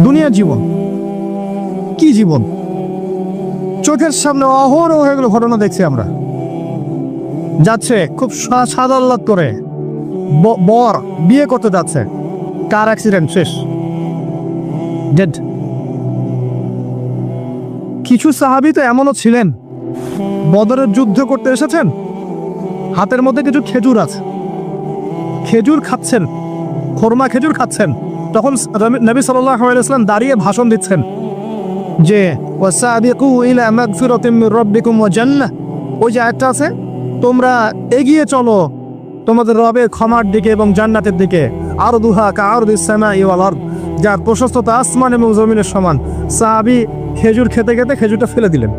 দুনিয়ার জীবন কি জীবন, চোখের সামনে অহরহ এগুলো ঘটনা দেখছি আমরা। যাচ্ছে খুব সাদাল্লাদ করে বর বিয়ে করতে যাচ্ছে, কার অ্যাক্সিডেন্ট, শেষ, ডেড। কিছু সাহাবী তো এমনও ছিলেন, বদরের যুদ্ধ করতে এসেছেন, হাতের মধ্যে কিছু খেজুর আছে, খেজুর খাচ্ছেন, খোরমা খেজুর খাচ্ছেন। তখন নবী সাল্লাল্লাহু আলাইহি ওয়াসাল্লাম দাঁড়িয়ে ভাষণ দিচ্ছেন যে ওয়াসাবিকু ইলা মাগফিরাতিম মির রাব্বিকুম ওয়া জান্নাহ। ওই যে আয়াতটা আছে, তোমরা এগিয়ে চলো তোমাদের রবের ক্ষমার দিকে এবং জান্নাতের দিকে। আরদুহা কাআরদিস সামাই ওয়াল আরদ, যার প্রশস্ততা আসমান এবং জমিনের সমান। সাহাবী খেজুর খেতে খেতে খেজুরটা ফেলে দিলেন।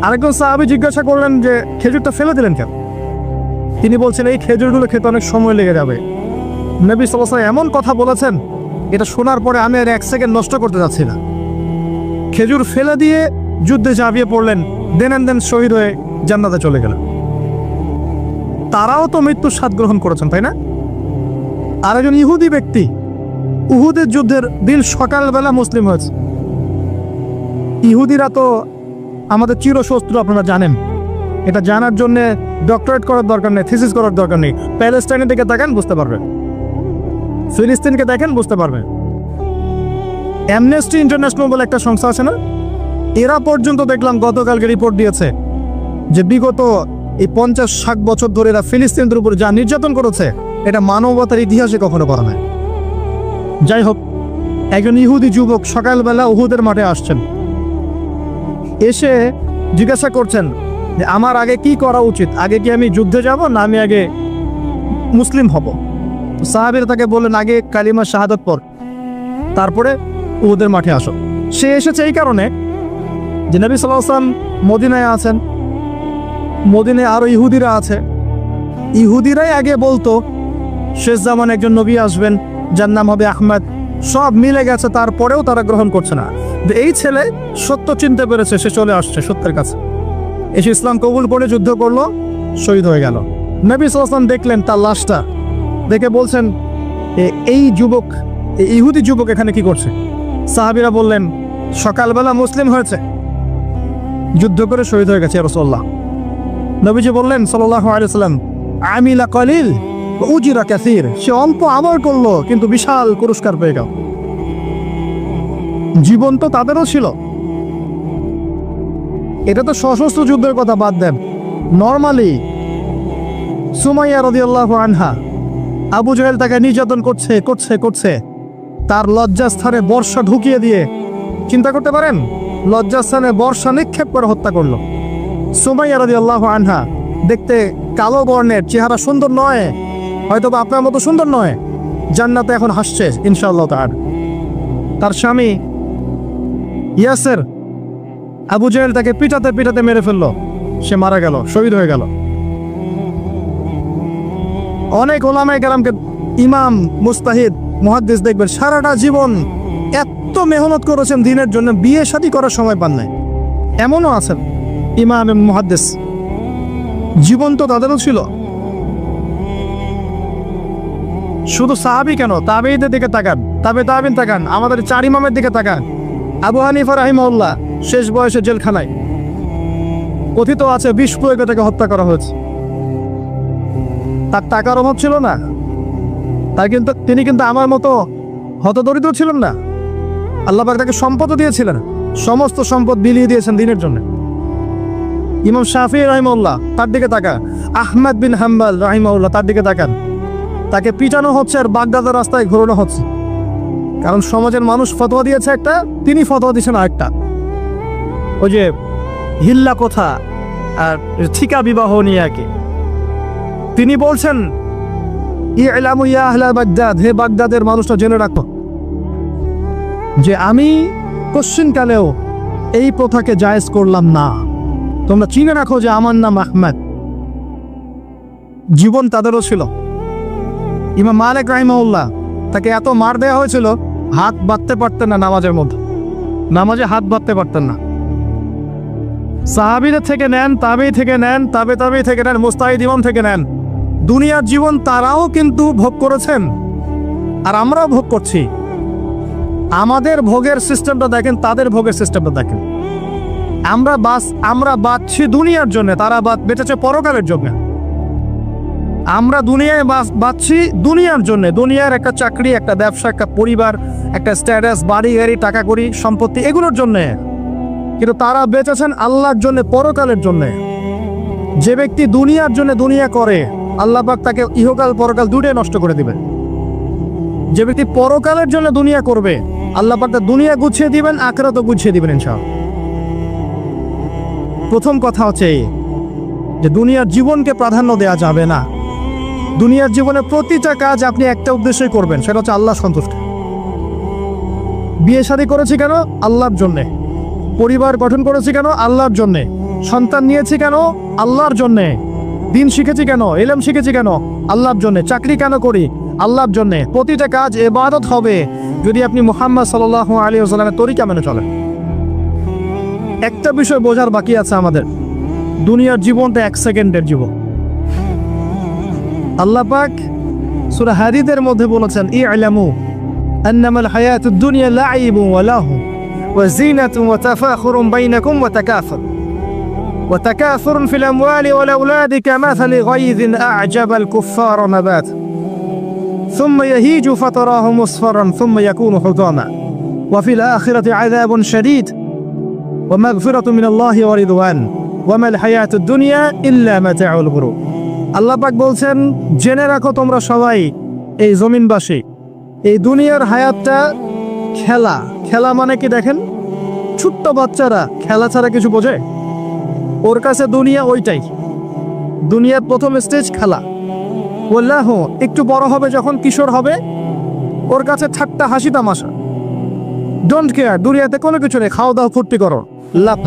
আরেকজন সাহাবী জিজ্ঞাসা করলেন যে খেজুরটা ফেলে দিলেন কেন? তিনি বলছেন এই খেজুরগুলো খেতে অনেক সময় লেগে যাবে। নবী সাল্লাল্লাহু আলাইহি ওয়াসাল্লাম এমন কথা বলেছেন, এটা শোনার পরে আমি আর এক সেকেন্ড নষ্ট করতে যাচ্ছি না। খেজুর ফেলে দিয়ে যুদ্ধে ঝাঁপিয়ে পড়লেন, দেন শহীদ হয়ে জান্নাতে চলে গেলেন। তারাও তো মৃত্যুর স্বাদ গ্রহণ করেছেন, তাই না? আর একজন ইহুদি ব্যক্তি উহুদের যুদ্ধের দিন সকালবেলা মুসলিম হয়েছে। ইহুদিরা তো আমাদের চিরশত্রু, আপনারা জানেন। এটা জানার জন্য ডক্টরেট করার দরকার নেই, থিসিস করার দরকার নেই। প্যালেস্টাইনের দিকে দেখেন বুঝতে পারবেন, ফিলিস্তিনকে দেখেন বুঝতে পারবেন। অ্যামনেস্টি ইন্টারন্যাশনাল বলে একটা সংস্থা আছে না, এরা পর্যন্ত দেখলাম গতকালকে রিপোর্ট দিয়েছে যে বিগত এই 50-60 বছর ধরে এরা ফিলিস্তিনদের উপর যা নির্যাতন করেছে, এটা মানবতার ইতিহাসে কখনো করা নাই। যাই হোক, একজন ইহুদি যুবক সকালবেলা উহুদের মাঠে আসছেন, এসে জিজ্ঞাসা করছেন যে আমার আগে কি করা উচিত, আগে কি আমি যুদ্ধে যাব না আমি আগে মুসলিম হব? সাহাবীরা তাকে বললেন আগে কালিমা শাহাদাত পড়, তারপরে উহুদের মাঠে আসো। সে এসেছে এই কারণে যে নবী সাল্লাল্লাহু আলাইহি ওয়াসাল্লাম মদিনায় আছেন, মদিনায় আরো ইহুদিরা আছে। ইহুদিরাই আগে বলতো শেষ জামানে একজন নবী আসবেন, যার নাম হবে আহমদ। সব মিলে গেছে, তারপরেও তারা গ্রহণ করছে না। এই ছেলে সত্য চিনতে পেরেছে, সে চলে আসছে সত্যের কাছে, এসে ইসলাম কবুল করে যুদ্ধ করলো, শহীদ হয়ে গেল। নবী সাল্লাল্লাহু আলাইহি ওয়াসাল্লাম দেখলেন তার লাশটা, দেখে বলছেন এই যুবক, এই ইহুদি যুবক এখানে কি করছে? সাহাবীরা বললেন সকালবেলা মুসলিম হয়েছে, যুদ্ধ করে শহীদ হয়ে গেছে ইয়া রাসূলুল্লাহ। নবীজি বললেন সাল্লাল্লাহু আলাইহি ওয়াসাল্লাম আমিলা কলিল ওয়া উজিরা কাসীর, সে অল্প আমল করলো কিন্তু বিশাল পুরস্কার পেয়ে গেল। জীবন তো তাদেরও ছিল। এটা তো সশস্ত্র যুদ্ধের কথা বাদ দেন, নরমালি সুমাইয়া রাদিয়াল্লাহু আনহা, আবু জাহেল তাকে নির্যাতন করছে, তার লজ্জাস্থানে বর্ষা ঢুকিয়ে দিয়ে, চিন্তা করতে পারেন, লজ্জাস্থানে বর্ষা নিক্ষেপ করে হত্যা করলো। সুমাইয়া রাদিয়াল্লাহু আনহা দেখতে কালো বর্ণের, চেহারা সুন্দর নয়, হয়তো বা আপনার মতো সুন্দর নয়, জান্নাতে এখন হাসছে ইনশাআল্লাহ তাআলা। তার স্বামী ইয়াসের, আবু জাহেল তাকে পিটাতে মেরে ফেললো, সে মারা গেল, শহীদ হয়ে গেল। অনেক ওলামায়ে কেরামকে, ইমাম, মুজতাহিদ, মুহাদ্দিস দেখবেন সারাটা জীবন এত মেহনত করেছেন দ্বীনের জন্য, বিয়ে শাদী করার সময় পান নাই। এমনও আছেন ইমাম এবং মুহাদ্দিস, জীবন তো তাদেরও ছিল। শুধু সাহাবী কেন, তাবেঈদের দিকে তাকান, তাবেঈন তাকান, আমাদের 4 ইমামের দিকে তাকান। আবু হানিফা রাহিমাহুল্লাহ শেষ বয়সে জেলখানায়, কথিত আছে বিষ প্রয়োগে তাকে হত্যা করা হয়েছে। তার টাকার অভাব ছিল না, তিনি কিন্তু আমার মতো হতদরিদ্র ছিলেন না। আল্লাহ পাক তাকে সম্পদও দিয়েছিলেন, সমস্ত সম্পদ বিলিয়ে দিয়েছেন দ্বীনের জন্য। ইমাম শাফিঈ রাহিমাহুল্লাহ, তার দিকে তাকান। আহমদ বিন হাম্বল রাহিমাহুল্লাহ, তার দিকে তাকান। তাকে পিটানো হচ্ছে আর বাগদাদের রাস্তায় ঘোরানো হচ্ছে, কারণ সমাজের মানুষ ফতোয়া দিয়েছে একটা, তিনি ফতোয়া দিয়েছেন আরেকটা। ওই যে হিল্লা কথা আর ঠিকা বিবাহ নিয়ে একে, তিনি বলছেন ইলামু ইয়া আহলা বাগদাদ, হে বাগদাদের মানুষটা জেনে রাখো যে আমি কোশ্চিনকালেও এই প্রথাকে জায়েজ করলাম না, তোমরা চিনে রাখো যে আমার নাম আহমদ। জীবন তাদেরও ছিল। ইমাম মালিক রাহিমাহুল্লাহ, তাকে এত মার দেওয়া হয়েছিল, হাত বাঁধতে পারতেন না নামাজের মধ্যে, নামাজে হাত বাঁধতে পারতেন না। সাহাবীদের থেকে নেন, তাবেঈ থেকে নেন, তাবেঈ থেকে নেন, মুজতাহিদ ইমাম থেকে নেন, দুনিয়ার জীবন তারাও কিন্তু ভোগ করেছেন আর আমরাও ভোগ করছি। আমাদের ভোগের সিস্টেমটা দেখেন, তাদের ভোগের সিস্টেমটা দেখেন। আমরা বাঁচছি দুনিয়ার জন্য, তারা বেঁচেছে পরকালের জন্য। আমরা দুনিয়ায় বাঁচছি দুনিয়ার জন্য, দুনিয়ার একটা চাকরি, একটা ব্যবসা, একটা পরিবার, একটা স্ট্যাটাস, বাড়ি গাড়ি, টাকা কড়ি, সম্পত্তি, এগুলোর জন্যে। কিন্তু তারা বেঁচেছেন আল্লাহর জন্য, পরকালের জন্য। যে ব্যক্তি দুনিয়ার জন্য দুনিয়া করে, আল্লাহ পাক তাকে ইহকাল পরকাল দুটোই নষ্ট করে দিবে। যে ব্যক্তি পরকালের জন্য দুনিয়া করবে, আল্লাহ পাক তার দুনিয়া গুছিয়ে দিবেন, আখিরাতও গুছিয়ে দিবেন ইনশাআল্লাহ। প্রথম কথা হচ্ছে এই যে দুনিয়ার জীবনকে প্রাধান্য দেওয়া যাবে না। দুনিয়ার জীবনে প্রতিটা কাজ আপনি একটা উদ্দেশ্যই করবেন, সেটা হচ্ছে আল্লাহ সন্তুষ্ট। বিয়ে শাদী করেছি কেন? আল্লাহর জন্যে। পরিবার গঠন করেছি কেন? আল্লাহর জন্যে। সন্তান নিয়েছি কেন? আল্লাহর জন্যে। দিন শিখেছি কেন? ইলম শিখেছি কেন? আল্লাহর জন্যে। চাকরি কেন করি? আল্লাহর জন্যে। প্রতিটা কাজ ইবাদত হবে যদি আপনি মুহাম্মদ সাল্লাল্লাহু আলাইহি ওয়াসাল্লামের তরিকা মেনে চলেন। একটা বিষয় বোঝার বাকি আছে আমাদের, দুনিয়ার জীবনটা 1 সেকেন্ডের জীবন। আল্লাহ পাক সূরা হাদীদের মধ্যে বলেছেন, ই'লামু আন্নামাল হায়াতুদ দুনিয়া লা'iবুন ওয়া লাহু ওয়া যিনাতুন ওয়া তাফাখুরুন বাইনাকুম ওয়া তাকাসুরুন ফিল আমওয়ালি ওয়াল আওলাদি কামাসালি গায়যিন আ'জাবাল কুফফারা নাবাত ثم يهيج فتراه مصفرا ثم يكون حطاما وفي الآخرة عذاب شديد ومغفرة من الله ورضوان وما الحياة الدنيا إلا متاع الغرور। আল্লাহ পাক বলছেন, জেনে রাখো তোমরা সবাই, এই জমিনবাসী, এই দুনিয়ার হায়াতটা খেলা। খেলা মানে কি দেখেন, ছোট্ট বাচ্চারা খেলা ছাড়া কিছু বোঝে? ওর কাছে দুনিয়া ওইটাই। দুনিয়ার প্রথম স্টেজ খেলা। বললাহ একটু বড় হবে, যখন কিশোর হবে, ওর কাছে ঠাট্টা হাসি তামাশা, ডোন্ট কেয়ার, দুনিয়াতে কোনো কিছু নেই, খাওয়া দাওয়া ফুর্তি করো, লাভ।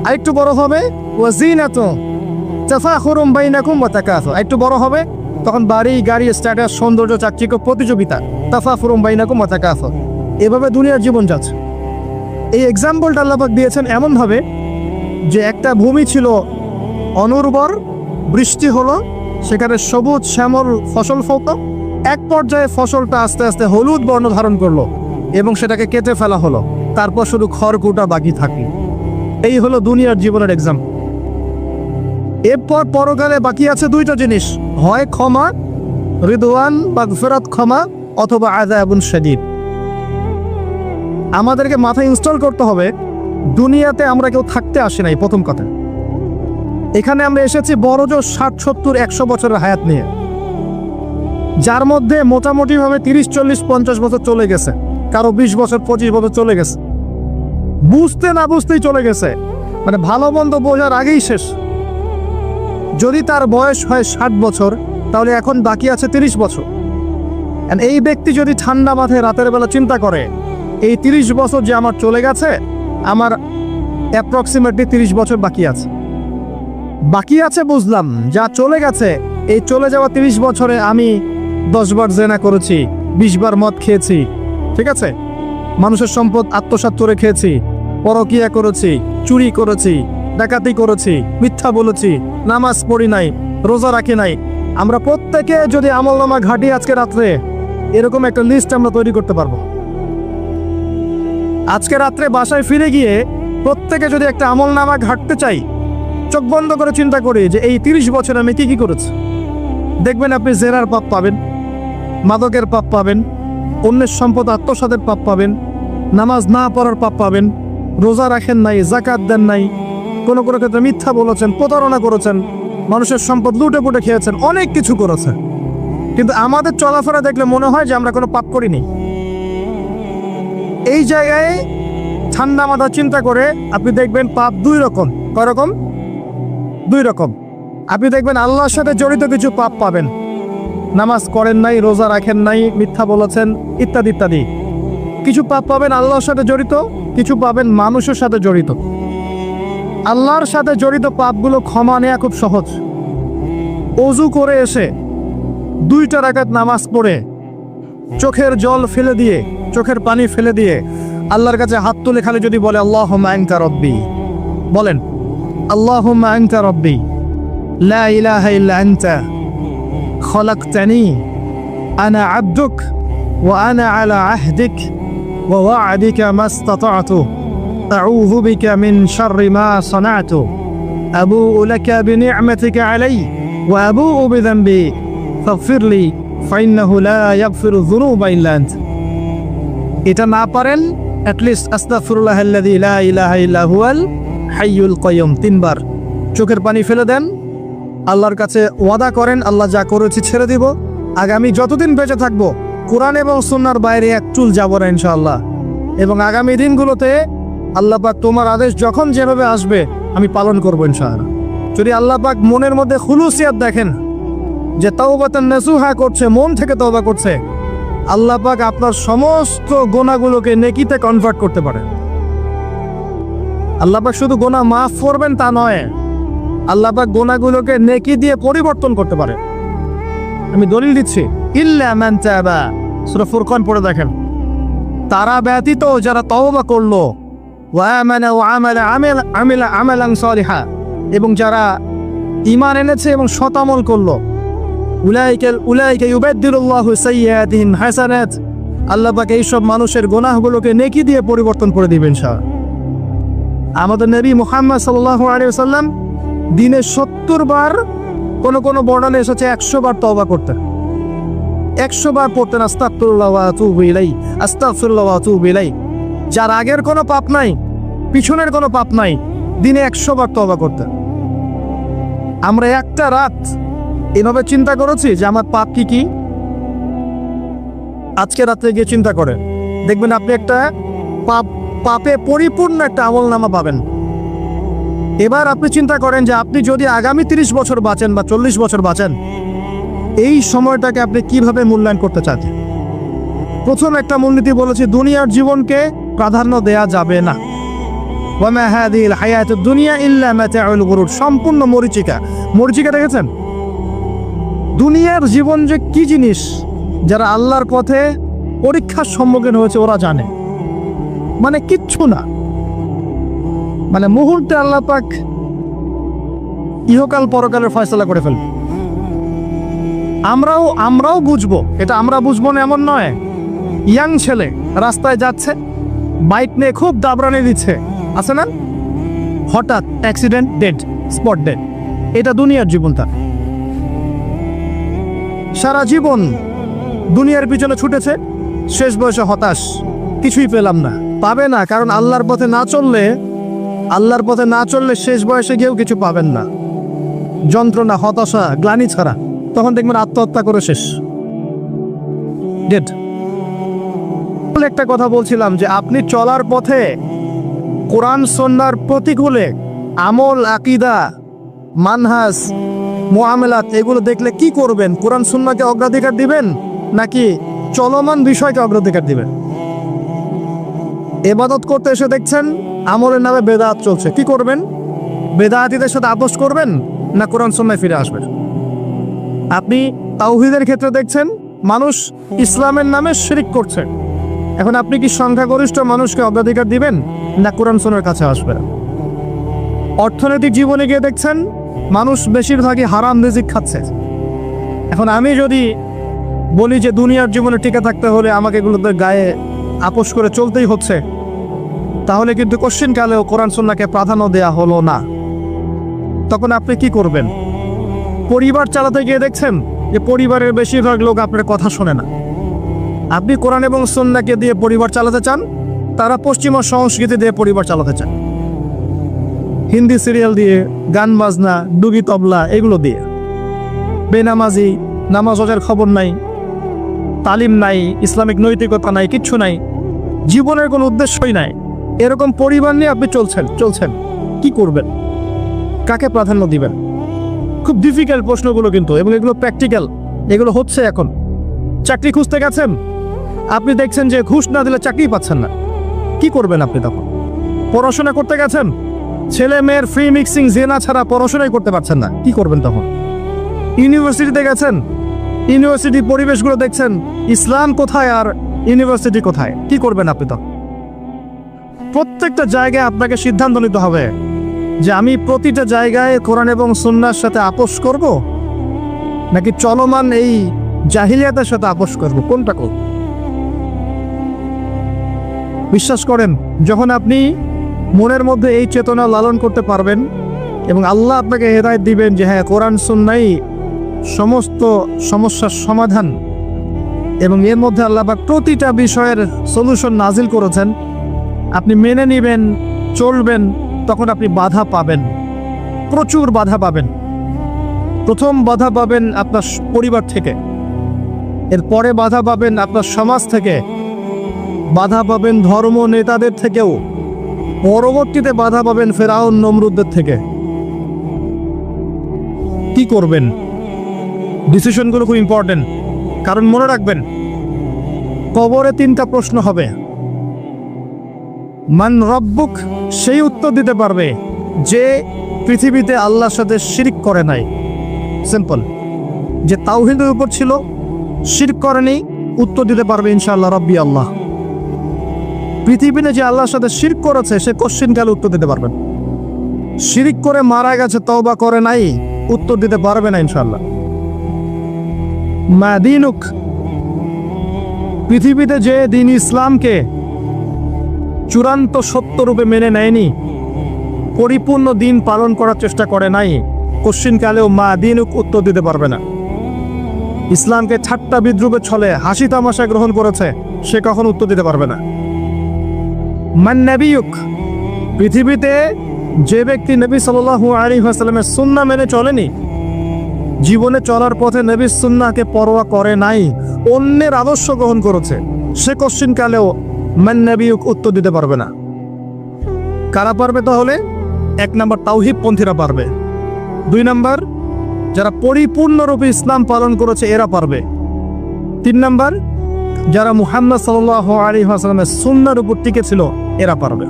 আর একটু বড় হবে, ওয়াজিনাতুন তাফাখুরুন বাইনাকুম ওয়া তাকাসুর, একটু বড় হবে তখন বাড়ি গাড়ি, স্ট্যাটাস, সৌন্দর্য, চাকচিক্য, প্রতিযোগিতা, তাফাখুরুন বাইনাকুম ওয়া তাকাসুর। এভাবে দুনিয়ার জীবন যাচ্ছে। এই এক্সাম্পলটা আল্লাহ পাক দিয়েছেন এমনভাবে যে একটা ভূমি ছিল অনুর্বর, বৃষ্টি হলো, সেখানে সবুজ শ্যামল ফসল ফলত, এক পর্যায়ে ফসলটা আস্তে আস্তে হলুদ বর্ণ ধারণ করলো এবং সেটাকে কেটে ফেলা হলো, তারপর শুধু খড়কুটা বাকি থাকলো। এই হলো দুনিয়ার জীবনের এক্সাম্পল। এরপর পরকালে বাকি আছে দুইটা জিনিস, হয় ক্ষমা, রিদওয়ান মাগফিরাত, ক্ষমা, অথবা আযাবুন শাদীদ। আমাদেরকে মাথায় ইনস্টল করতে হবে, দুনিয়াতে আমরা কেউ থাকতে আসি নাই। প্রথম কথা, এখানে আমরা এসেছি বড়জোর 60, 70, 100 বছরের হায়াত নিয়ে, যার মধ্যে মোটামুটি ভাবে 30, 40, 50 বছর চলে গেছে, কারো 20 বছর, 25 বছর চলে গেছে, বুঝতে না বুঝতেই চলে গেছে, মানে ভালো মন্দ বোঝার আগেই শেষ। যদি তার বয়স হয় 60 বছর, তাহলে এখন বাকি আছে 30 বছর। এই ব্যক্তি যদি ঠান্ডা মাথায় রাতের বেলা চিন্তা করে, এই 30 বছর যে আমার চলে গেছে, আমার অ্যাপ্রক্সিমেটলি 30 বছর বাকি আছে। বাকি আছে বুঝলাম, যা চলে গেছে, এই চলে যাওয়া 30 বছরে আমি 10 বার জেনা করেছি, 20 বার মদ খেয়েছি, ঠিক আছে, মানুষের সম্পদ আত্মসাৎ করে খেয়েছি, পরকিয়া করেছি, চুরি করেছি, ডাকাতি করেছি, মিথ্যা বলেছি, নামাজ পড়ি নাই, রোজা রাখি নাই। আমরা প্রত্যেকে যদি আমলনামা ঘাটি আজকে রাত্রে, এরকম একটা লিস্ট আমরা তৈরি করতে পারবো। আজকে রাত্রে বাসায় ফিরে গিয়ে প্রত্যেকে যদি একটা আমলনামা ঘাটতে চাই, চোখ বন্ধ করে চিন্তা করি যে এই 30 বছর আমি কি কি করেছি, দেখবেন আপনি জেনার পাপ পাবেন, মাদকের পাপ পাবেন, অন্যের সম্পদ আত্মসাতের পাপ পাবেন, নামাজ না পড়ার পাপ পাবেন, রোজা রাখেন নাই, যাকাত দেন নাই, কোনো কোনো ক্ষেত্রে মিথ্যা বলেছেন, প্রতারণা করেছেন, মানুষের সম্পদ লুটে পুটে খেয়েছেন, অনেক কিছু করেছেন। কিন্তু আমাদের চলাফেরা দেখলে মনে হয় যে আমরা কোনো পাপ করিনি। এই জায়গায় ঠান্ডা মাথা চিন্তা করে আপনি দেখবেন পাপ 2 রকম। কয় রকম? 2 রকম। আপনি দেখবেন আল্লাহর সাথে জড়িত কিছু পাপ পাবেন, নামাজ করেন নাই, রোজা রাখেন নাই, মিথ্যা বলেছেন, ইত্যাদি ইত্যাদি। কিছু পাপ পাবেন আল্লাহর সাথে জড়িত, কিছু পাবেন মানুষের সাথে জড়িত। আল্লাহর সাথে জড়িত পাপগুলো ক্ষমা নেওয়া খুব সহজ। ওযু করে এসে 2টা রাকাত নামাজ পড়ে চোখের জল ফেলে দিয়ে, চোখের পানি ফেলে দিয়ে আল্লাহর কাছে হাত তুলে খালি যদি বলে আল্লাহুম্মা আনতা রাব্বি, বলেন আল্লাহুম্মা আনতা রাব্বি লা ইলাহা ইল্লা আনতা খলাকতানি আনা আবদুক ওয়া আনা আলা আহদিক ওয়া ওয়া'দিকা মাস্তাতা'তু আউযু বিকা মিন শাররি মা সানা'তু আবুউ লাকা বিনি'মাতিকা আলাইয়া ওয়া আবুউ বিযানবি ফাগফিরলি ফাইন্নাহু লা ইয়াগফিরু যুনুবা ইল্লা আনতা। এটা না পারেন অ্যাটলিস্ট আস্তাগফিরুল্লাহাল্লাযী লা ইলাহা ইল্লা হুয়াল হাইয়ুল কাইয়ুম 3 বার চোখের পানি ফেলে দেন, আল্লাহর কাছে ওয়াদা করেন আল্লাহ যা করেছি ছেড়ে দিব, আগামী যতদিন বেঁচে থাকবো কোরআন এবং সুন্নাহর বাইরে এক চুল যাব না ইনশাআল্লাহ। এবং আগামী দিনগুলোতে আল্লাহ পাক তোমার আদেশ যখন যেভাবে আসবে আমি পালন করবো ইনশাআল্লাহ। যদি আল্লাহ পাক মনের মধ্যে খুলুসিয়াত দেখেন যে তাওবাতান নাসুহা করছে, মন থেকে তওবা করছে, আল্লাহ পাক আপনার সমস্ত গুনাহগুলোকে নেকিতে কনভার্ট করতে পারে। আল্লাহ পাক শুধু গুনাহ মাফ করবেন তা নয়, আল্লাহ পাক গুনাহগুলোকে নেকি দিয়ে পরিবর্তন করতে পারে। আমি দলিল দিচ্ছি, ইল্লা মান তাবা, সূরা ফুরকান পড়ে দেখেন। তারা ব্যতীত যারা তওবা করলো, ওয়া আমানা ওয়া আমিলা আমালান সালিহা, এবং যারা ঈমান এনেছে এবং সৎ আমল করলো, উলাইকা ইউবাদদিলুল্লাহু সাইয়্যাতিহিম হাসানাত, আল্লাহ পাক এই সব মানুষের গুনাহগুলোকে নেকি দিয়ে পরিবর্তন করে দিবেন ইনশাআল্লাহ। আমাদের নবী মুহাম্মদ সাল্লাল্লাহু আলাইহি ওয়াসাল্লাম দিনে 70 বার, কোন বর্ণনা এসেছে 100 বার তওবা করতেন, 100 বার পড়তেন আস্তাগফিরুল্লাহ ওয়া আতুবু ইলাইহি, আস্তাগফিরুল্লাহ ওয়া আতুবু ইলাইহি। যার আগের কোনো পাপ নাই, পিছনের কোনো পাপ নাই, দিনে 100 বার তওবা করতেন। আমরা একটা রাত এভাবে চিন্তা করেছি যে আমার পাপ কি কি। আজকে রাত্রে গিয়ে চিন্তা করেন, দেখবেন আপনি একটা পাপে পরিপূর্ণ একটা আমলনামা পাবেন। এবার আপনি চিন্তা করেন যে আপনি যদি আগামী 30 বছর বাঁচেন বা 40 বছর বাঁচেন, এই সময়টাকে আপনি কিভাবে মূল্যায়ন করতে চান। প্রথম একটা মূলনীতি বলেছি, দুনিয়ার জীবনকে প্রাধান্য দেয়া যাবে না। ওয়া মা হাযিহিল হায়াতুদ দুনিয়া ইল্লা মাতাউল গুরুর, সম্পূর্ণ মরিচিকা দেখেছেন? দুনিয়ার জীবন যে কি জিনিস, যারা আল্লাহর পথে পরীক্ষার সম্মুখীন হয়েছে ওরা জানে, মানে কিচ্ছু না, মানে মুহূর্তে আল্লাহ পাক ইহকাল পরকালের ফয়সালা করে ফেলবে। আমরাও বুঝবো, এটা আমরা বুঝবো না এমন নয়। ইয়াং ছেলে রাস্তায় যাচ্ছে, বাইক নিয়ে খুব দাবরানি দিচ্ছে, আছে না, হঠাৎ অ্যাক্সিডেন্ট, ডেড, স্পট ডেড। এটা দুনিয়ার জীবনটা। সারা জীবন দুনিয়ার পিছনে ছুটেছে, শেষ বয়সে হতাশ, কিছুই পেলাম না। পাবে না, কারণ আল্লাহর পথে না চললে শেষ বয়সে গিয়েও কিছু পাবেন না। যন্ত্রণা, হতাশা, গ্লানি ছাড়া। তখন দেখবেন আত্মহত্যা করে শেষ, ডেড। একটা কথা বলছিলাম যে আপনি চলার পথে কোরআন সুন্নাহর প্রতিকূলে আমল, আকীদা, মানহাজ, মুআমালাত এগুলো দেখলে কি করবেন? কোরআন সুন্নাহকে অগ্রাধিকার দিবেন নাকি চলমান বিষয়কে অগ্রাধিকার দিবেন? ইবাদত করতে এসে দেখছেন আমলের নামে বেদাত চলছে, কি করবেন? বেদাতীদের সাথে আপোষ করবেন না কোরআন সুন্নাহয় ফিরে আসবেন? আপনি তাওহীদের ক্ষেত্রে দেখছেন মানুষ ইসলামের নামে শিরক করছে, এখন আপনি কি সংখ্যাগরিষ্ঠ মানুষকে অগ্রাধিকার দিবেন না কোরআন সুন্নাহর কাছে আসবেন? অর্থনৈতিক জীবনে গিয়ে দেখছেন মানুষ বেশিরভাগই হারাম রিজিক খাচ্ছে। এখন আমি যদি বলি যে দুনিয়ার জীবনে টিকে থাকতে হলে আমাকে এগুলোতে গায়ে আপোষ করে চলতেই হচ্ছে, তাহলে কিন্তু কোশ্চিনকালেও কোরআন সুন্নাহকে প্রাধান্য দেয়া হলো না। তখন আপনি কি করবেন? পরিবার চালাতে গিয়ে দেখছেন যে পরিবারের বেশিরভাগ লোক আপনার কথা শোনে না। আপনি কোরআন এবং সুন্নাহকে দিয়ে পরিবার চালাতে চান, তারা পশ্চিমা সংস্কৃতি দিয়ে পরিবার চালাতে চান, হিন্দি সিরিয়াল দিয়ে, গান বাজনা, ডুগি তবলা এগুলো দিয়ে। বেনামাজি, নামাজ রোজার খবর নাই, তালিম নাই, ইসলামিক নৈতিকতা নাই, কিচ্ছু নাই, জীবনের কোনো উদ্দেশ্যই নাই। এরকম পরিবার নিয়ে আপনি চলছেন, কি করবেন? কাকে প্রাধান্য দিবেন? খুব ডিফিকাল্ট প্রশ্নগুলো কিন্তু, এবং এগুলো প্র্যাকটিক্যাল, এগুলো হচ্ছে। এখন চাকরি খুঁজতে গেছেন, আপনি দেখছেন যে ঘুষ না দিলে চাকরি পাচ্ছেন না, কি করবেন আপনি তখন? পড়াশোনা করতে গেছেন, ছেলে মেয়ের ফ্রি মিক্সিং, জেনা ছাড়া পড়াশোনাই করতে পারছেন না, কি করবেন তখন? ইউনিভার্সিটিতে গেছেন, ইউনিভার্সিটির পরিবেশগুলো দেখছেন, ইসলাম কোথায় আর ইউনিভার্সিটি কোথায়, কি করবেন আপনি তখন? প্রত্যেকটা জায়গায় আপনাকে সিদ্ধান্ত নিতে হবে যে আমি প্রতিটা জায়গায় কোরআন এবং সুন্নাহর সাথে আপোষ করব নাকি চলমান এই জাহিলিয়াতের সাথে আপোষ করব, কোনটা করব? বিশ্বাস করেন, যখন আপনি মনের মধ্যে এই চেতনা লালন করতে পারবেন এবং আল্লাহ আপনাকে হেদায়েত দিবেন যে হ্যাঁ কোরআন সুন্নাহই সমস্ত সমস্যার সমাধান এবং এর মধ্যে আল্লাহ পাক প্রতিটা বিষয়ের সলিউশন নাজিল করেছেন, আপনি মেনে নেবেন, চলবেন, তখন আপনি বাধা পাবেন, প্রচুর বাধা পাবেন। প্রথম বাধা পাবেন আপনার পরিবার থেকে, এরপরে বাধা পাবেন আপনার সমাজ থেকে, বাধা পাবেন ধর্ম নেতাদের থেকেও, পরবর্তীতে বাধা পাবেন ফেরাউন নমরুদদের থেকে। কি করবেন? ডিসিশনগুলো খুব ইম্পর্টেন্ট, কারণ মনে রাখবেন কবরে 3টা প্রশ্ন হবে। মান রব্বুক, সেই উত্তর দিতে পারবে যে পৃথিবীতে আল্লাহর সাথে শিরক করে নাই। সিম্পল, যে তাওহীদের উপর ছিল, শিরক করেনি, উত্তর দিতে পারবে ইনশাআল্লাহ রব্বি আল্লাহ। পৃথিবীতে যে আল্লাহর সাথে শিরক করেছে সে কোশ্চেন কালে উত্তর দিতে পারবেন। শিরক করে মারা গেছে, তওবা করে নাই, উত্তর দিতে পারবে না ইনশাআল্লাহ। মা দীনুক, পৃথিবীতে যে দিন ইসলামকে চূড়ান্ত সত্যরূপে মেনে নেয়নি, পরিপূর্ণ দিন পালন করার চেষ্টা করে নাই, কোশ্চিন কালেও মা দীনুক উত্তর দিতে পারবে না। ইসলামকে ঠাট্টা বিদ্রুপে ছলে হাসি তামাশা গ্রহণ করেছে, সে কখন উত্তর দিতে পারবে না। মান নবিয়ুক, পৃথিবীতে যে ব্যক্তি নবী সাল্লাল্লাহু আলাইহি ওয়াসাল্লামের সুন্নাহ মেনে চলেনি, জীবনে চলার পথে নবীর সুন্নাহকে পরোয়া করে নাই, অন্যের আদর্শ গ্রহণ করেছে, সে কোশ্চিন কালেও মান নবিয়ুক উত্তর দিতে পারবে না। কারা পারবে তাহলে? 1 নম্বর তাওহীদ পন্থীরা পারবে, 2 নম্বর যারা পরিপূর্ণরূপে ইসলাম পালন করেছে এরা পারবে, 3 নম্বর যারা মুহাম্মদ সাল্লাল্লাহু আলাইহি ওয়াসাল্লামের সুন্নাহর উপর টিকে ছিল এরা পারবে।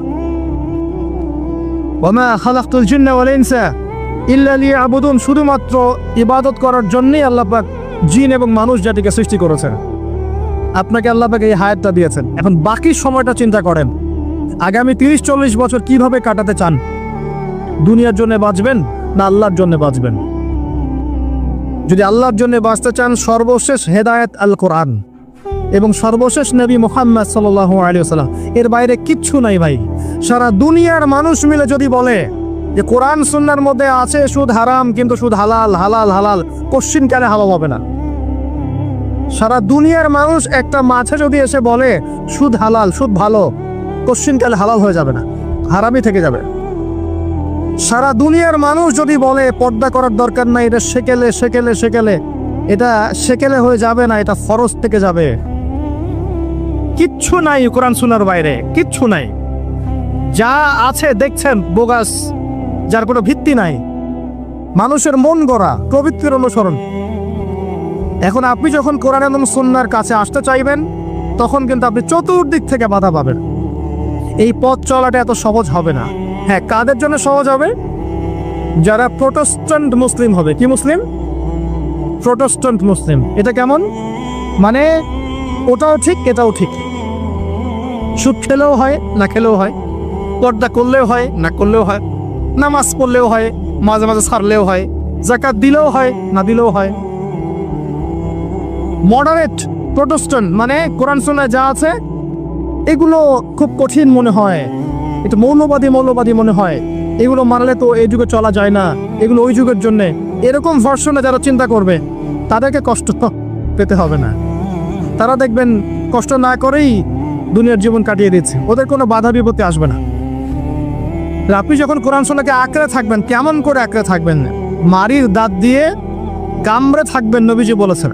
ওয়ামা খালাকতুল জিন্না ওয়াল ইনসা ইল্লা লিয়াবুদুন, শুধুমাত্র ইবাদত করার জন্যই আল্লাহ পাক জিন এবং মানুষ জাতিকে সৃষ্টি করেছেন। আপনাকে আল্লাহ পাক এই হায়াতটা দিয়েছেন, এখন বাকি সময়টা চিন্তা করেন আগামী 30-40 বছর কিভাবে কাটাতে চান। দুনিয়ার জন্য বাঁচবেন না আল্লাহর জন্য বাঁচবেন? যদি আল্লাহর জন্য বাঁচতে চান, সর্বশেষ হেদায়েত আল কোরআন এবং সর্বশেষ নবী মুহাম্মদ সাল্লাল্লাহু আলাইহি ওয়াসাল্লাম, এর বাইরে কিচ্ছু নাই ভাই। সারা দুনিয়ার মানুষ মিলে যদি বলে যে কোরআন সুন্নাহর মধ্যে আছে সুদ হারাম কিন্তু সুদ হালাল, হালাল হালাল, কোশ্চিন কালে হালাল হবে না। সারা দুনিয়ার মানুষ একটা মাঝে যদি এসে বলে সুদ হালাল, সুদ ভালো, কোশ্চিন কালে হালাল হয়ে যাবে না, হারামই থেকে যাবে। সারা দুনিয়ার মানুষ যদি বলে পর্দা করার দরকার নাই, এটা সেকেলে সেকেলে সেকেলে, এটা সেকেলে হয়ে যাবে না, এটা ফরজ থেকে যাবে। কিচ্ছু নাই কোরআন সুন্নাহর বাইরে, কিচ্ছু নাই। যা আছে দেখছেন বোগাস, যার কোনো ভিত্তি নাই, মানুষের মন গড়া প্রবৃত্তির অনুসরণ। এখন আপনি যখন কোরআন এবং সুন্নাহর কাছে আসতে চাইবেন, তখন কিন্তু আপনি চতুর্দিক থেকে বাধা পাবেন। এই পথ চলাটা এত সহজ হবে না। হ্যাঁ, কাদের জন্য সহজ হবে? যারা প্রোটেস্ট্যান্ট মুসলিম হবে। কি মুসলিম? প্রোটেস্ট্যান্ট মুসলিম। এটা কেমন? মানে ওটাও ঠিক এটাও ঠিক, সুদ খেলেও হয় না খেলেও হয়, পর্দা করলেও হয় না করলেও হয়, নামাজ পড়লেও হয়, মাঝে মাঝে ছাড়লেও হয়, যাকাত দিলেও হয় না দিলেও হয়। মডারেট প্রোটেস্ট্যান্ট মানে কোরআন সুন্নাহয় যা আছে এগুলো খুব কঠিন মনে হয়, একটু মৌলবাদী মনে হয়, এগুলো মানলে তো এই যুগে চলা যায় না, এগুলো ওই যুগের জন্যে, এরকম ভার্সনে যারা চিন্তা করবে তাদেরকে কষ্ট পেতে হবে না। তারা দেখবেন কষ্ট না করেই দুনিয়ার জীবন কাটিয়ে দিচ্ছে, ওদের কোনো বাধা বিপত্তি আসবে না। আপনি যখন কোরআন সুন্নাহকে আঁকড়ে থাকবেন, কেমন করে আঁকড়ে থাকবেন? মারির দাঁত দিয়ে কামড়ে থাকবেন, নবীজি বলেছেন।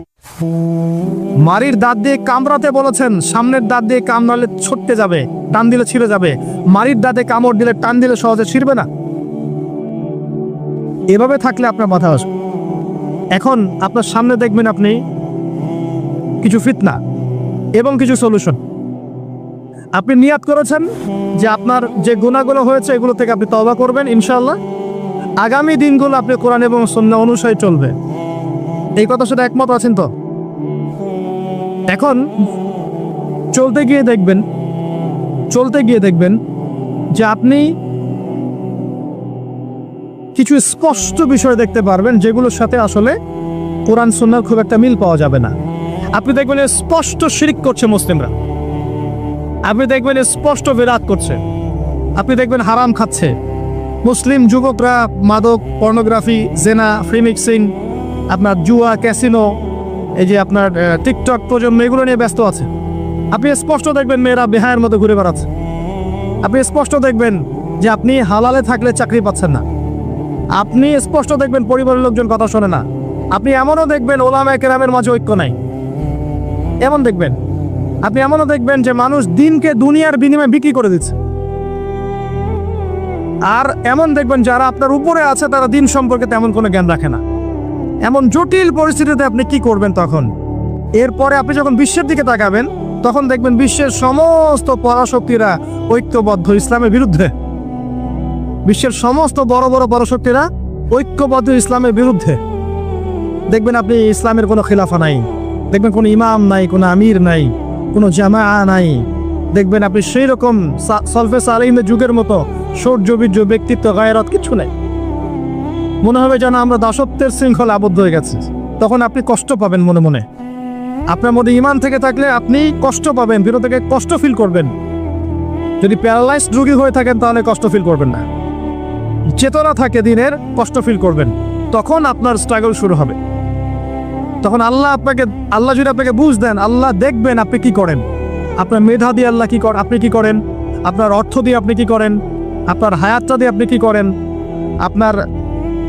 মারির দাঁত দিয়ে কামড়াতে বলেছেন, সামনের দাঁত দিয়ে কামড়ালে ছুটতে যাবে, টান দিলে ছিঁড়ে যাবে। মারির দাঁতে কামড় দিলে, টান দিলে সহজে ছিঁড়বে না। এভাবে থাকলে আপনার বাধা আসবে। এখন আপনার সামনে দেখবেন আপনি কিছু ফিতনা এবং কিছু সলিউশন। আপনি নিয়াত করেছেন যে আপনার যে গুনাহগুলো হয়েছে এগুলো থেকে আপনি তওবা করবেন ইনশাআল্লাহ, আগামী দিনগুলো আপনি কোরআন এবং সুন্নাহ অনুসারে চলবে। এই কথার সাথে একমত আছেন তো? এখন চলতে গিয়ে দেখবেন যে আপনি কিছু স্পষ্ট বিষয় দেখতে পারবেন যেগুলোর সাথে আসলে কোরআন সুন্নাহর খুব একটা মিল পাওয়া যাবে না। আপনি দেখবেন স্পষ্ট শিরক করছে মুসলিমরা, আপনি দেখবেন স্পষ্ট বিরাট করছে, আপনি দেখবেন হারাম খাচ্ছে। মুসলিম যুবকরা মাদক, পর্নোগ্রাফি, জেনা, ফ্রি মিক্সিং, আপনার জুয়া, ক্যাসিনো, এই যে আপনার টিকটক প্রজন্ম, এগুলো নিয়ে ব্যস্ত আছে। আপনি স্পষ্ট দেখবেন মেয়েরা বেহায়ের মতো ঘুরে বেড়াচ্ছে। আপনি স্পষ্ট দেখবেন যে আপনি হালালে থাকলে চাকরি পাচ্ছেন না। আপনি স্পষ্ট দেখবেন পরিবারের লোকজন কথা শোনে না। আপনি এমনও দেখবেন ওলামায়ে কেরামের মাঝে ঐক্য নাই, এমন দেখবেন। আপনি এমনও দেখবেন যে মানুষ দিনকে দুনিয়ার বিনিময়ে বিক্রি করে দিচ্ছে। আর এমন দেখবেন যারা আপনার উপরে আছে তারা দিন সম্পর্কে তেমন কোনো জ্ঞান রাখে না। এমন জটিল পরিস্থিতিতে আপনি কি করবেন তখন? এরপরে আপনি যখন বিশ্বের দিকে তাকাবেন তখন দেখবেন বিশ্বের সমস্ত পরাশক্তিরা ঐক্যবদ্ধ ইসলামের বিরুদ্ধে। বিশ্বের সমস্ত বড় বড় পরাশক্তিরা ঐক্যবদ্ধ ইসলামের বিরুদ্ধে। দেখবেন আপনি ইসলামের কোনো খিলাফা নাই, দেখবেন কোনো ইমাম নাই, কোনো আমির নাই, কোনো জামাআ নাই। দেখবেন আপনি সেই রকম সলফে সালেহিনের যুগের মতো সৌর্যবীর্য, ব্যক্তিত্ব, গায়রত কিছু নেই। মনে হবে যেন আমরা দাসত্বের শৃঙ্খলা আবদ্ধ হয়ে গেছি। তখন আপনি কষ্ট পাবেন মনে মনে। আপনার মধ্যে ইমান থেকে থাকলে আপনি কষ্ট পাবেন, ভিতর থেকে কষ্ট ফিল করবেন। যদি প্যারালাইজড রোগী হয়ে থাকেন তাহলে কষ্ট ফিল করবেন না। চেতনা থাকে দিনের, কষ্ট ফিল করবেন। তখন আপনার স্ট্রাগল শুরু হবে। তখন আল্লাহ যদি আপনাকে বুঝ দেন, আল্লাহ দেখবেন আপনি কি করেন। আপনার মেধা দিয়ে আল্লাহ কি করেন, আপনি কি করেন, আপনার অর্থ দিয়ে আপনি কি করেন, আপনার হায়াতটা দিয়ে আপনি কি করেন, আপনার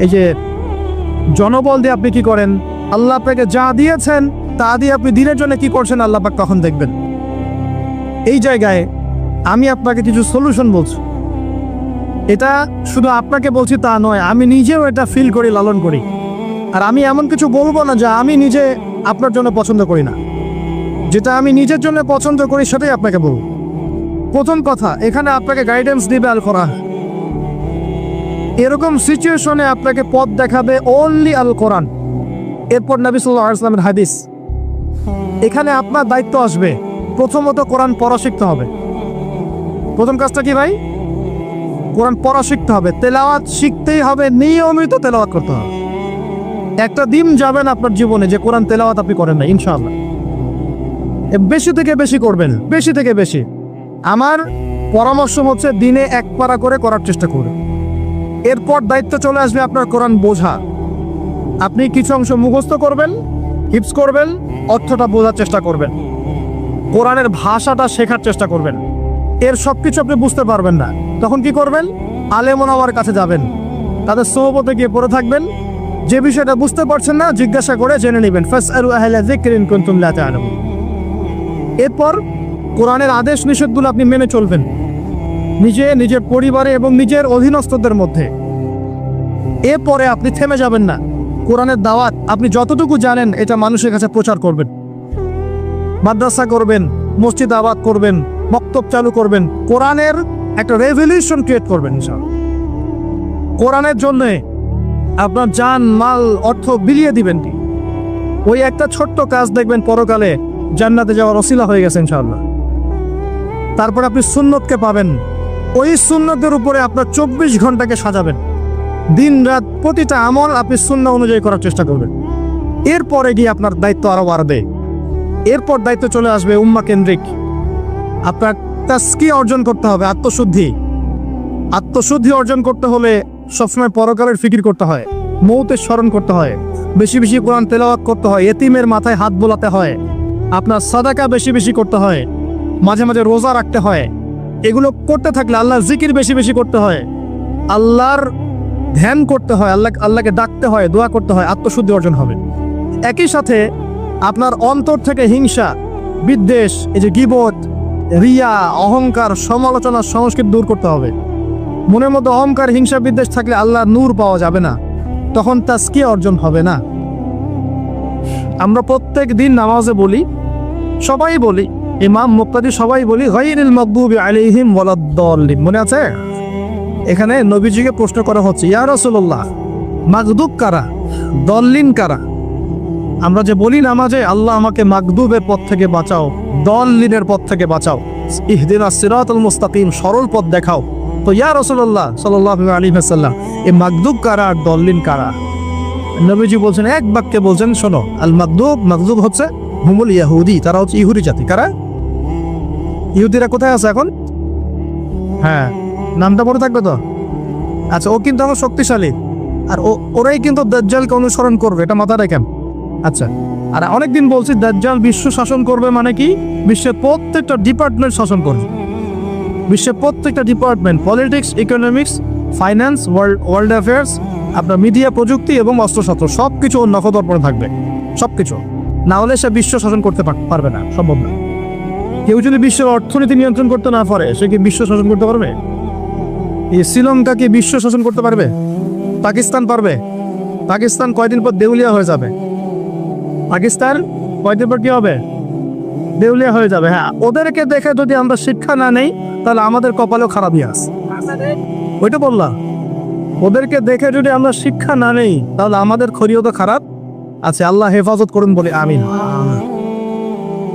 এই যে জনবল দিয়ে আপনি কি করেন, আল্লাহ আপনাকে যা দিয়েছেন তা দিয়ে আপনি দিনের জন্য কি করছেন, আল্লাহ পাক তখন দেখবেন। এই জায়গায় আমি আপনাকে কিছু সলিউশন বলছি। এটা শুধু আপনাকে বলছি তা নয়, আমি নিজেও এটা ফিল করি, লালন করি। আর আমি এমন কিছু বলবো না যা আমি নিজে আপনার জন্য পছন্দ করি না। যেটা আমি নিজের জন্য পছন্দ করি সেটাই আপনাকে বলবো। প্রথম কথা, এখানে আপনাকে গাইডেন্স দিবে আল কোরআন। এরকম সিচুয়েশনে আপনাকে পথ দেখাবে অনলি আল কোরআন, এরপর নবী সাল্লাল্লাহু আলাইহি ওয়াসাল্লামের হাদিস। এখানে আপনার দায়িত্ব আসবে প্রথমত কোরআন পড়া শিখতে হবে। প্রথম কাজটা কি ভাই? কোরআন পড়া শিখতে হবে, তেলাওয়াত শিখতেই হবে, নিয়মিত তেলাওয়াত করতে হবে। একটা দিন যাবেন আপনার জীবনে যে কোরআন তেলাওয়াত আপনি করেন না, ইনশাআল্লাহ। বেশি থেকে বেশি করবেন, বেশি থেকে বেশি। আমার পরামর্শ হচ্ছে দিনে এক পারা করে করার চেষ্টা করুন। এরপর দায়িত্ব চলে আসবে আপনার কোরআন বোঝা। আপনি কিছু অংশ মুখস্থ করবেন, হিফজ করবেন, অর্থটা বোঝার চেষ্টা করবেন, কোরআনের ভাষাটা শেখার চেষ্টা করবেন। এর সব কিছু আপনি বুঝতে পারবেন না, তখন কি করবেন? আলেম ওলামার কাছে যাবেন, তাদের সোহবতে গিয়ে পড়ে থাকবেন। যে বিষয়টা বুঝতে পারছেন না জিজ্ঞাসা করে জেনে নেবেন। ফাসআলু আহলা যিকরি ইন কুনতুম লা তা'লামুন। এরপর কোরআনের আদেশ নিষেধগুলো আপনি মেনে চলবেন, নিজের পরিবারে এবং নিজের অধীনস্থদের মধ্যে। এরপরে আপনি থেমে যাবেন না। কোরআনের দাওয়াত আপনি যতটুকু জানেন এটা মানুষের কাছে প্রচার করবেন। মাদ্রাসা করবেন, মসজিদ আবাদ করবেন, বক্তব্য চালু করবেন, কোরআনের একটা রেভলিউশন ক্রিয়েট করবেন ইনশাআল্লাহ। কোরআনের জন্য আপনার জান, মাল, অর্থ বিলিয়ে দিবেন। ওই একটা ছোট্ট কাজ দেখবেন পরকালে জান্নাতে যাওয়ার ওসিলা হয়ে গেছে ইনশাআল্লাহ। তারপর আপনি সুন্নতকে পাবেন। ওই সুন্নতের উপরে আপনার 24 ঘন্টাকে সাজাবেন। দিন রাত প্রতিটা আমল আপনি সুন্নাহ অনুযায়ী করার চেষ্টা করবেন। এরপরে গিয়ে আপনার দায়িত্ব আরো বাড়বে। এরপর দায়িত্ব চলে আসবে উম্মাহ কেন্দ্রিক। আপনার তাজকিয়া অর্জন করতে হবে, আত্মশুদ্ধি। আত্মশুদ্ধি অর্জন করতে হলে সবসময় পরকালের ফিকির করতে হয়, মৌতের স্মরণ করতে হয়, বেশি বেশি কোরআন তেলাওয়াত করতে হয়, এতিমের মাথায় হাত বোলাতে হয়, আপনার সাদাকা বেশি বেশি করতে হয়, মাঝে মাঝে রোজা রাখতে হয়। এগুলো করতে থাকলে আল্লাহর জিকির বেশি বেশি করতে হয়, আল্লাহর ধ্যান করতে হয়, আল্লাহকে ডাকতে হয়, দোয়া করতে হয়, আত্মশুদ্ধি অর্জন হবে। একই সাথে আপনার অন্তর থেকে হিংসা, বিদ্বেষ, এই যে গীবত, রিয়া, অহংকার, সমালোচনা, সংস্কৃতি দূর করতে হবে। মনের মধ্যে অহংকার, হিংসা, বিদ্বেষ থাকলে আল্লাহর নূর পাওয়া যাবে না, তখন তাজকিয়া অর্জন হবে না। আমরা প্রত্যেক দিন নামাজে বলি, সবাই বলি, ইমাম, মুক্তাদি সবাই বলি, গায়রিল মাগদুবি আলাইহিম ওয়ালাদ-দাল্লিন। মনে আছে? এখানে নবীজিকে প্রশ্ন করা হচ্ছে, ইয়া রাসূলুল্লাহ, মাগদুব কারা, দল্লিন কারা? আমরা যে বলি নামাজে, আল্লাহ আমাকে মাগদুবের পথ থেকে বাঁচাও, দল্লিনের পথ থেকে বাঁচাও, ইহদিনাস সিরাতাল মুস্তাকিম, সরল পথ দেখাও। তো ইয়া রাসূলুল্লাহ সাল্লাল্লাহু আলাইহি ওয়াসাল্লাম, এই মাগদুব কারা আর দল্লিন কারা? নবীজি বলছেন, এক বাক্যে বলছেন, শোনো, আল মাগদুব, মাগদুব হচ্ছে হুমুল ইয়াহুদি, তারা হচ্ছে ইহুদি জাতি। কারা? ইহুদিরা কোথায় আছে এখন? হ্যাঁ, নামটা পড়ে থাকবে তো। আচ্ছা, ও কিন্তু আমার শক্তিশালী, আর ওরাই কিন্তু দাজ্জালকে অনুসরণ করবে, এটা মাথায় রাখেন। আচ্ছা, আর অনেকদিন বলছি দাজ্জাল বিশ্ব শাসন করবে, মানে কি? বিশ্বের প্রত্যেকটা ডিপার্টমেন্ট শাসন করবে। বিশ্বের প্রত্যেকটা department, politics, economics, finance, world affairs, আপনার মিডিয়া, প্রযুক্তি এবং অস্ত্রশস্ত্র সব কিছু ওর নখদর্পণে থাকবে, সব কিছু। না হলে সে বিশ্ব শাসন করতে পারবে না, সম্ভব না। কেউ যদি বিশ্বের অর্থনীতি নিয়ন্ত্রণ করতে না পারে, সে কি বিশ্ব শাসন করতে পারবে? এই শ্রীলঙ্কা কি বিশ্ব শাসন করতে পারবে? পাকিস্তান পারবে? পাকিস্তান কয়দিন পর দেউলিয়া হয়ে যাবে। পাকিস্তান কয়দিন পর কি হবে? দেউলিয়া হয়ে যাবে। হ্যাঁ, ওদেরকে দেখে যদি আমরা শিক্ষা না নেই, তাহলে আমাদের কপালেও খারাপই আছে। ওইটা বললাম, ওদেরকে দেখে যদি আমরা শিক্ষা না নেই, তাহলে আমাদের খরিও তো খারাপ আছে। আল্লাহ হেফাজত করুন বলে আমিন।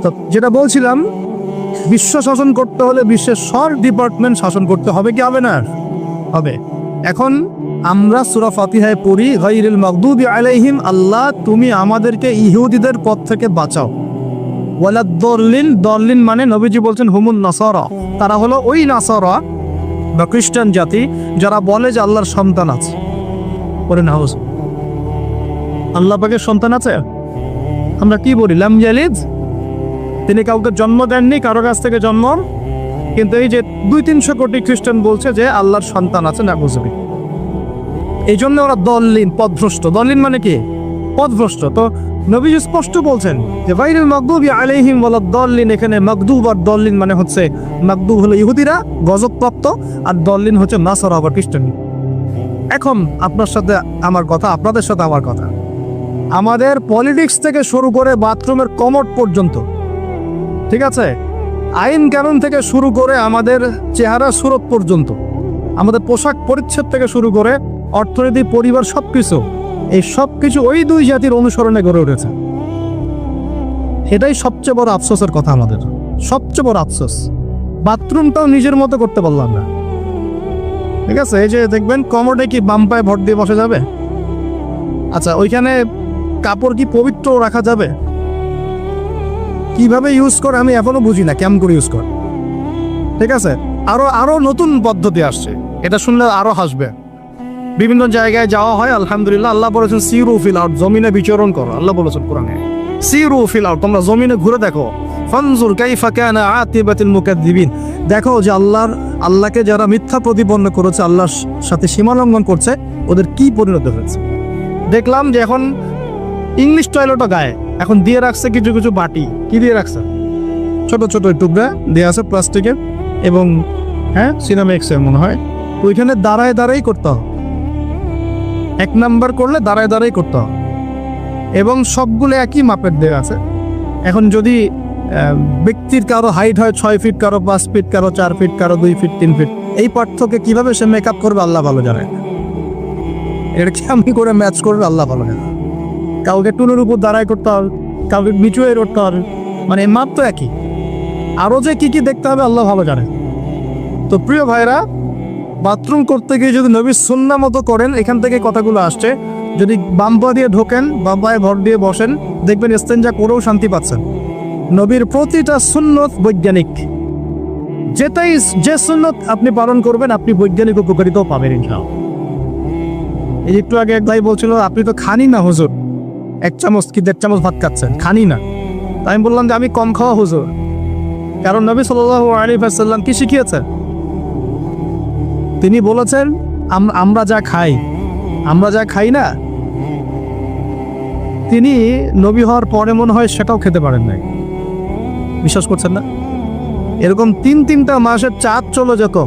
তো যেটা বলছিলাম, বিশ্ব শাসন করতে হলে বিশ্বের সব ডিপার্টমেন্ট শাসন করতে হবে, কি হবে না? হবে। এখন আমরা সূরা ফাতিহায় পড়ি, গায়রিল মাগদুবি আলাইহিম, আল্লাহ তুমি আমাদেরকে ইহুদিদের পথ থেকে বাঁচাও। ওয়ালাদ দল্লিন, দল্লিন মানে নবীজি বলছেন হুমুন নাসারা, তারা হলো ওই নাসারা বা খ্রিস্টান জাতি যারা বলে যে আল্লাহর সন্তান আছে। বলেন হাউস, আল্লাহ পাকের সন্তান আছে? আমরা কি বলি? লাম ইয়ালিদ, তিনি কাউকে জন্ম দেননি, কারো কাছ থেকে জন্ম। কিন্তু এই যে 200-300 কোটি খ্রিস্টান বলছে যে আল্লাহর সন্তান আছে, না বুঝবি। এই জন্য ওরা দল্লিন, পথভ্রষ্ট। দল্লিন মানে কি? পথভ্রষ্ট। তো নবীজি স্পষ্ট বলছেন যে গায়রিল মাগদুবি আলাইহিম ওয়ালাদ দল্লিন, এখানে মাগদুব আর দল্লিন মানে হচ্ছে, মাগদুব হলো ইহুদিরা গজবপ্রাপ্ত, আর দল্লিন হচ্ছে নাসারা বা খ্রিস্টান। এখন আপনার সাথে আমার কথা, আপনাদের সাথে আমার কথা, আমাদের পলিটিক্স থেকে শুরু করে বাথরুমের কমোড পর্যন্ত, ঠিক আছে, আইন কানুন থেকে শুরু করে আমাদের চেহারা সুরত পর্যন্ত, আমাদের পোশাক পরিচ্ছদ থেকে শুরু করে অর্থনীতি, পরিবার, সবকিছু, এই সবকিছু ওই দুই জাতির অনুসরণে গড়ে উঠেছে। এটাই সবচেয়ে বড় আফসোসের কথা, আমাদের সবচেয়ে বড় আফসোস। বাথরুমটাও নিজের মতো করতে পারলাম না, ঠিক আছে। এই যে দেখবেন কমোডে কি বাম পায়ে ভর দিয়ে বসে যাবে? আচ্ছা, ওইখানে কাপড় কি পবিত্র রাখা যাবে? কিভাবে ইউজ করে আমি এখনো বুঝি না, কেমন করে ইউজ করে, ঠিক আছে। আরো নতুন পদ্ধতি আসছে, এটা শুনলে আরো হাসবে। বিভিন্ন জায়গায় যাওয়া হয়, আলহামদুলিল্লাহ, আল্লাহ বলেছেন সিরু ফিল আরদ, জমিনে বিচরণ করো। আল্লাহ বলেছেন কোরআনে সিরু ফিল আরদ, তোমরা জমিনে ঘুরে দেখো। ফানজুর কাইফা কানা আতিবাতুল মুকাদ্দিবিন, দেখো যে আল্লাহকে যারা মিথ্যা প্রতিপন্ন করেছে, আল্লাহর সাথে সীমা লঙ্ঘন করছে, ওদের কি পরিণত হয়েছে। দেখলাম যে এখন ইংলিশ টয়লেটও গায়ে এখন দিয়ে রাখছে কিছু কিছু বাটি, কি দিয়ে রাখছে? ছোট ছোট টুকরা দিয়ে আছে প্লাস্টিকের, এবং হ্যাঁ সিনামেক্সের মনে হয়। ওইখানে দাঁড়ায় দাঁড়াই করতে হবে, 1 নাম্বার করলে দাঁড়ায় দাঁড়াই করতে হবে, এবং সবগুলো একই মাপের দেওয়া আছে। এখন যদি ব্যক্তির কারো হাইট হয় 6 ফিট, কারো 5 ফিট, কারো 4 ফিট, কারো 2 ফিট, 3 ফিট, এই পার্থক্যে কিভাবে সে মেকআপ করবে আল্লাহ ভালো জানে। এটা কেমনি করে ম্যাচ করবে আল্লাহ ভালো জানে। কাউকে টুলের উপর দাঁড়ায় করতে হবে, কাউকে নিচুয়ে করতে হবে, মানে মাপ তো একই। আরও যে কি কি দেখতে হবে আল্লাহ ভালো জানে। তো প্রিয় ভাইরা, বাথরুম করতে গিয়ে যদি নবীর সুন্নাহ মতো করেন, এখান থেকে কথাগুলো আসছে। যদি বাম পা দিয়ে ঢোকেন, বাম পায়ে ভর দিয়ে বসেন, দেখবেন ইস্তেঞ্জা করেও শান্তি পাচ্ছেন। নবীর প্রতিটা সুন্নত বৈজ্ঞানিক, যে সুন্নত আপনি পালন করবেন, আপনি বৈজ্ঞানিক উপকারিতাও পাবেন ইনশাআল্লাহ। এই একটু আগে এক ভাই বলছিল, আপনি তো খানি না হুজুর, 1 চামচ কি 1.5 চামচ ভাত খাচ্ছেন, খানি না। আমি বললাম যে আমি কম খাওয়া হুজুর, কারণ নবী সাল্লাল্লাহু আলাইহি ওয়াসাল্লাম কি শিখিয়েছেন? তিনি বলেছেন আমরা যা খাই না, তিনি নবী হওয়ার পরে মনে হয় সেটাও খেতে পারেন নাই। বিশ্বাস করছেন না? এরকম 3-3টা মাসের চাঁদ চলে যেত,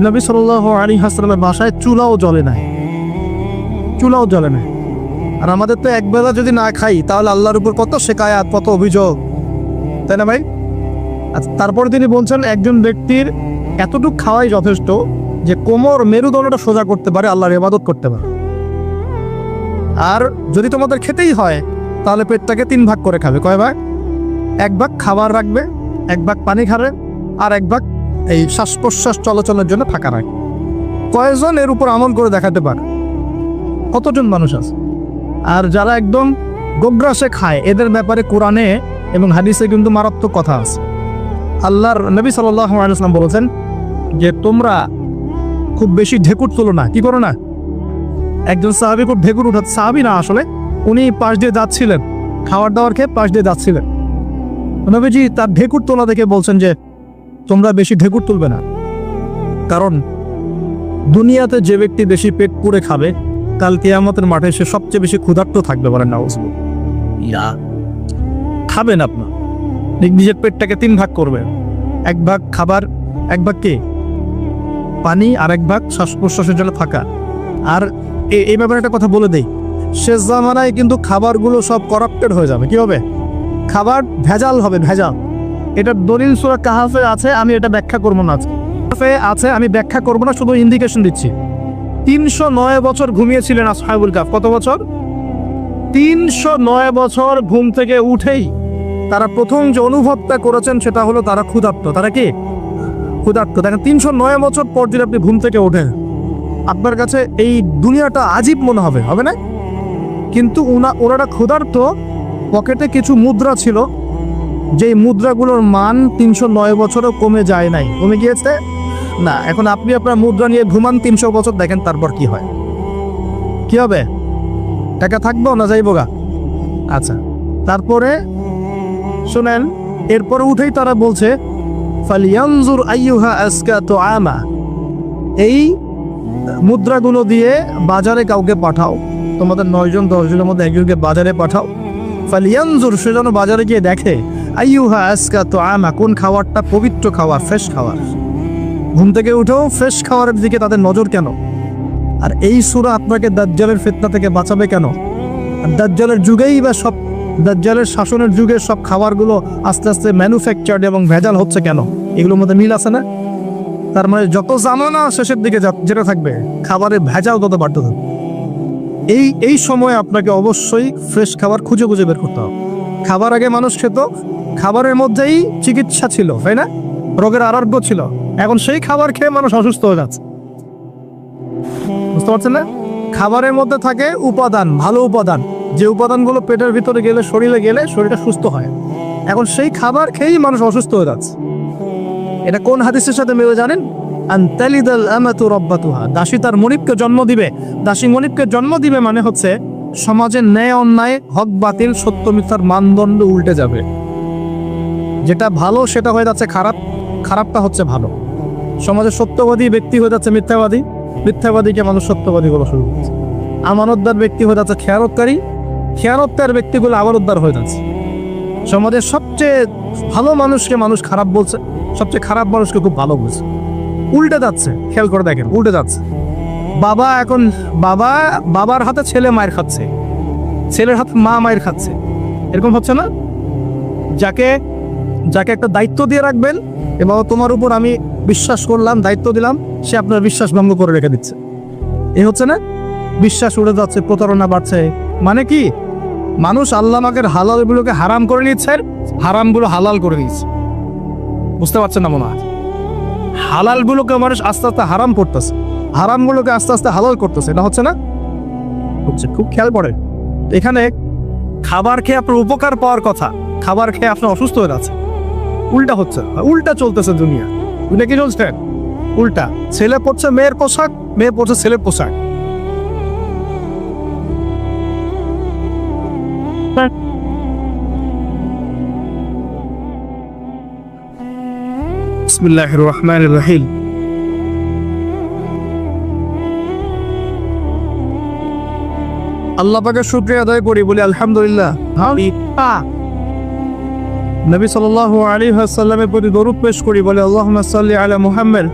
নবী সাল্লাল্লাহু আলাইহি ওয়াসাল্লামের বাসায় চুলাও জ্বলে নাই। আর আমাদের তো একবেলা যদি না খাই, তাহলে আল্লাহর উপর কত শিকায়াত, কত অভিযোগ, তাই না ভাই? আচ্ছা, তারপরে তিনি বলছেন একজন ব্যক্তির এতটুকু খাওয়াই যথেষ্ট যে কোমর, মেরুদণ্ডটা সোজা করতে পারে, আল্লাহর ইবাদত করতে পারে। আর যদি তোমাদের খেতেই হয়, তাহলে পেটটাকে 3 ভাগ করে খাবে। কয় ভাগ? 1 ভাগ খাবার রাখবে, 1 ভাগ পানি খাবে, আর 1 ভাগ এই শ্বাস প্রশ্বাস চলাচলের জন্য ফাঁকা রাখবে। কয়জন এর উপর আমল করে দেখাতে পারে? কতজন মানুষ আছে? আর যারা একদম গোগ্রাসে খায়, এদের ব্যাপারে কোরআনে এবং হাদিসে কিন্তু মারাত্মক কথা আছে। আল্লাহর নবী সাল্লাল্লাহু আলাইহি ওয়াসাল্লাম বলেছেন যে তোমরা খুব বেশি ঢেকুর তোলো না। কি করো না? একজন সাহাবী খুব ঢেকুর উঠাচ্ছে, সাহাবী না আসলে, উনি পাশ দিয়ে যাচ্ছিলেন, খাবার দাবার খেয়ে পাশ দিয়ে যাচ্ছিলেন। নবীজি তার ঢেকুর তোলা দেখে বলছেন যে তোমরা বেশি ঢেকুর তুলবে না, কারণ দুনিয়াতে যে ব্যক্তি বেশি পেট পুড়ে খাবে কাল কিয়ামতের মাঠে সে সবচেয়ে বেশি ক্ষুধার্ত থাকবে। বলেন নাউজুবিল্লাহ। খাবেন আপনার নিজের পেটটাকে 3 ভাগ করবেন, 1 ভাগ খাবার, 1 ভাগ কি পানি, আর 1 ভাগ শ্বাস প্রশ্বাসের জন্য থাকা। আর এই ব্যাপারে একটা কথা বলে দেই, শেষ জামানায় কিন্তু খাবারগুলো সব করাপ্টেড হয়ে যাবে। কি হবে? খাবার ভেজাল হবে, ভেজাল। এটা দলিল সূরা কাহাফে আছে, আমি এটা ব্যাখ্যা করবো না। আছে আমি ব্যাখ্যা করবো না, শুধু ইন্ডিকেশন দিচ্ছি। 309 বছর ঘুমিয়েছিলেন আসহাবুল কাহফ। কত বছর? 309 বছর ঘুম থেকে উঠেই তারা প্রথম যে অনুভবটা করেছেন সেটা হলো তারা ক্ষুধার্ত। তারা কি ক্ষুধার্ত? দেখেন 309 বছর পর যদি আপনি ঘুম থেকে ওঠেন, আপনার কাছে এই দুনিয়াটা আজীব মনে হবে, হবে না? কিন্তু ওনারা ক্ষুধার্ত, পকেটে কিছু মুদ্রা ছিল, যেই মুদ্রাগুলোর মান 309 বছরও কমে যায় নাই। কমে গিয়েছে না। এখন আপনি আপনার মুদ্রা নিয়ে ঘুমান 300 বছর, দেখেন তারপর কি হয়। কি হবে? টাকা থাকবো না যাইবো গা? আচ্ছা, তারপরে শুনেন, এরপরে উঠেই তারা বলছে ফালিয়ানজুর আইয়ুহা আজকা তুআমা, এই মুদ্রাগুলো দিয়ে বাজারে কাউকে পাঠাও, তোমাদের 9 জন 10 জনের মধ্যে একজনকে বাজারে পাঠাও। ফালিয়ানজুর, সে যেন বাজারে গিয়ে দেখে আইয়ুহা আজকা তুআমা, কোন খাবারটা পবিত্র খাবার, ফ্রেশ খাবার। ঘুম থেকে উঠেও ফ্রেশ খাবারের দিকে তাদের নজর কেন? আর এই সূরা আপনাকে দাজ্জালের ফিতনা থেকে বাঁচাবে কেন? আর দাজ্জালের যুগেই বা সব, দাজ্জালের শাসনের যুগে সব খাবারগুলো আস্তে আস্তে ম্যানুফ্যাকচার্ড এবং ভেজাল হচ্ছে কেন? এগুলোর মধ্যে মিল আছে না? তার মানে যত জামানা শেষের দিকে যেটা থাকবে, খাবারের ভেজাল তত বাড়তে থাকবে। এই সময় আপনাকে অবশ্যই ফ্রেশ খাবার খুঁজে খুঁজে বের করতে হবে। খাবার আগে মানুষ খেত, খাবারের মধ্যেই চিকিৎসা ছিল, তাই না? রোগের আরোগ্য ছিল। এখন সেই খাবার খেয়ে মানুষ অসুস্থ হয়ে যাচ্ছে। বুঝতে পারছেন না? খাবারের মধ্যে থাকে উপাদান, ভালো উপাদান, যে উপাদানগুলো পেটের ভিতরে গেলে, শরীরে গেলে শরীরটা সুস্থ হয়। এখন সেই খাবার খেয়েই মানুষ অসুস্থ হয়ে যাচ্ছে। এটা কোন হাদিসের সাথে মিলে জানেন? আনতালিদাল আমাতু রাব্বাতুহা, দাসী তার মনিবকে জন্ম দিবে। দাসী মনিবকে জন্ম দিবে মানে হচ্ছে সমাজের ন্যায় অন্যায়, হক বাতিল, সত্য মিথ্যার মানদণ্ড উল্টে যাবে। যেটা ভালো সেটা হয়ে যাচ্ছে খারাপ, খারাপটা হচ্ছে ভালো। সমাজের সত্যবাদী ব্যক্তি হয়ে যাচ্ছে মিথ্যাবাদী, মিথ্যাবাদীকে মানুষ সত্যবাদী বলা শুরু করছে। আমানতদার ব্যক্তি হয়ে যাচ্ছে খেয়ানতকারী, খেয়ানতকার ব্যক্তিগুলো আমানতদার হয়ে যাচ্ছে। সমাজের সবচেয়ে ভালো মানুষকে মানুষ খারাপ বলছে, সবচেয়ে খারাপ মানুষকে খুব ভালো বলছে। উল্টে যাচ্ছে, খেয়াল করে দেখেন, উল্টে যাচ্ছে। বাবা এখন বাবার হাতে ছেলে মায়ের খাচ্ছে, ছেলের হাতে মা মায়ের খাচ্ছে, এরকম হচ্ছে না? যাকে একটা দায়িত্ব দিয়ে রাখবেন, এবং তোমার উপর আমি বিশ্বাস করলাম, দায়িত্ব দিলাম, সে আপনার বিশ্বাস ভঙ্গ করে রেখে দিচ্ছে। এই হচ্ছে না? বিশ্বাস উড়ে যাচ্ছে, প্রতারণা বাড়ছে। মানে কি? মানুষ আল্লাহ পাকের হালালগুলোকে হারাম করে নিচ্ছে, হারামগুলো হালাল করে নিচ্ছে। বুঝতে পারছেন না মনে হয়? হালালগুলোকে মানুষ আস্তে আস্তে হারাম করতেছে, হারামগুলোকে আস্তে আস্তে হালাল করতেছে। এটা হচ্ছে না? হচ্ছে। খুব খেয়াল করে, এখানে খাবার খেয়ে আপনার উপকার পাওয়ার কথা, খাবার খেয়ে আপনি অসুস্থ হয়ে যাচ্ছে। উল্টা হচ্ছে, উল্টা চলতেছে দুনিয়া। দুনিয়া কি চলছে? উল্টা। ছেলে পড়ছে মেয়ের পোশাক, মেয়ে পড়ছে ছেলের পোশাক। বিসমিল্লাহির রহমানির রহিম। আল্লাহ পাকের শুকরিয়া আদায় করি, বলি আলহামদুলিল্লাহ। নবী সাল্লাল্লাহু আলাইহি ওয়াসাল্লামের প্রতি দরুদ পেশ করি, বলে আল্লাহুম্মা সাল্লি আলা মুহাম্মাদ,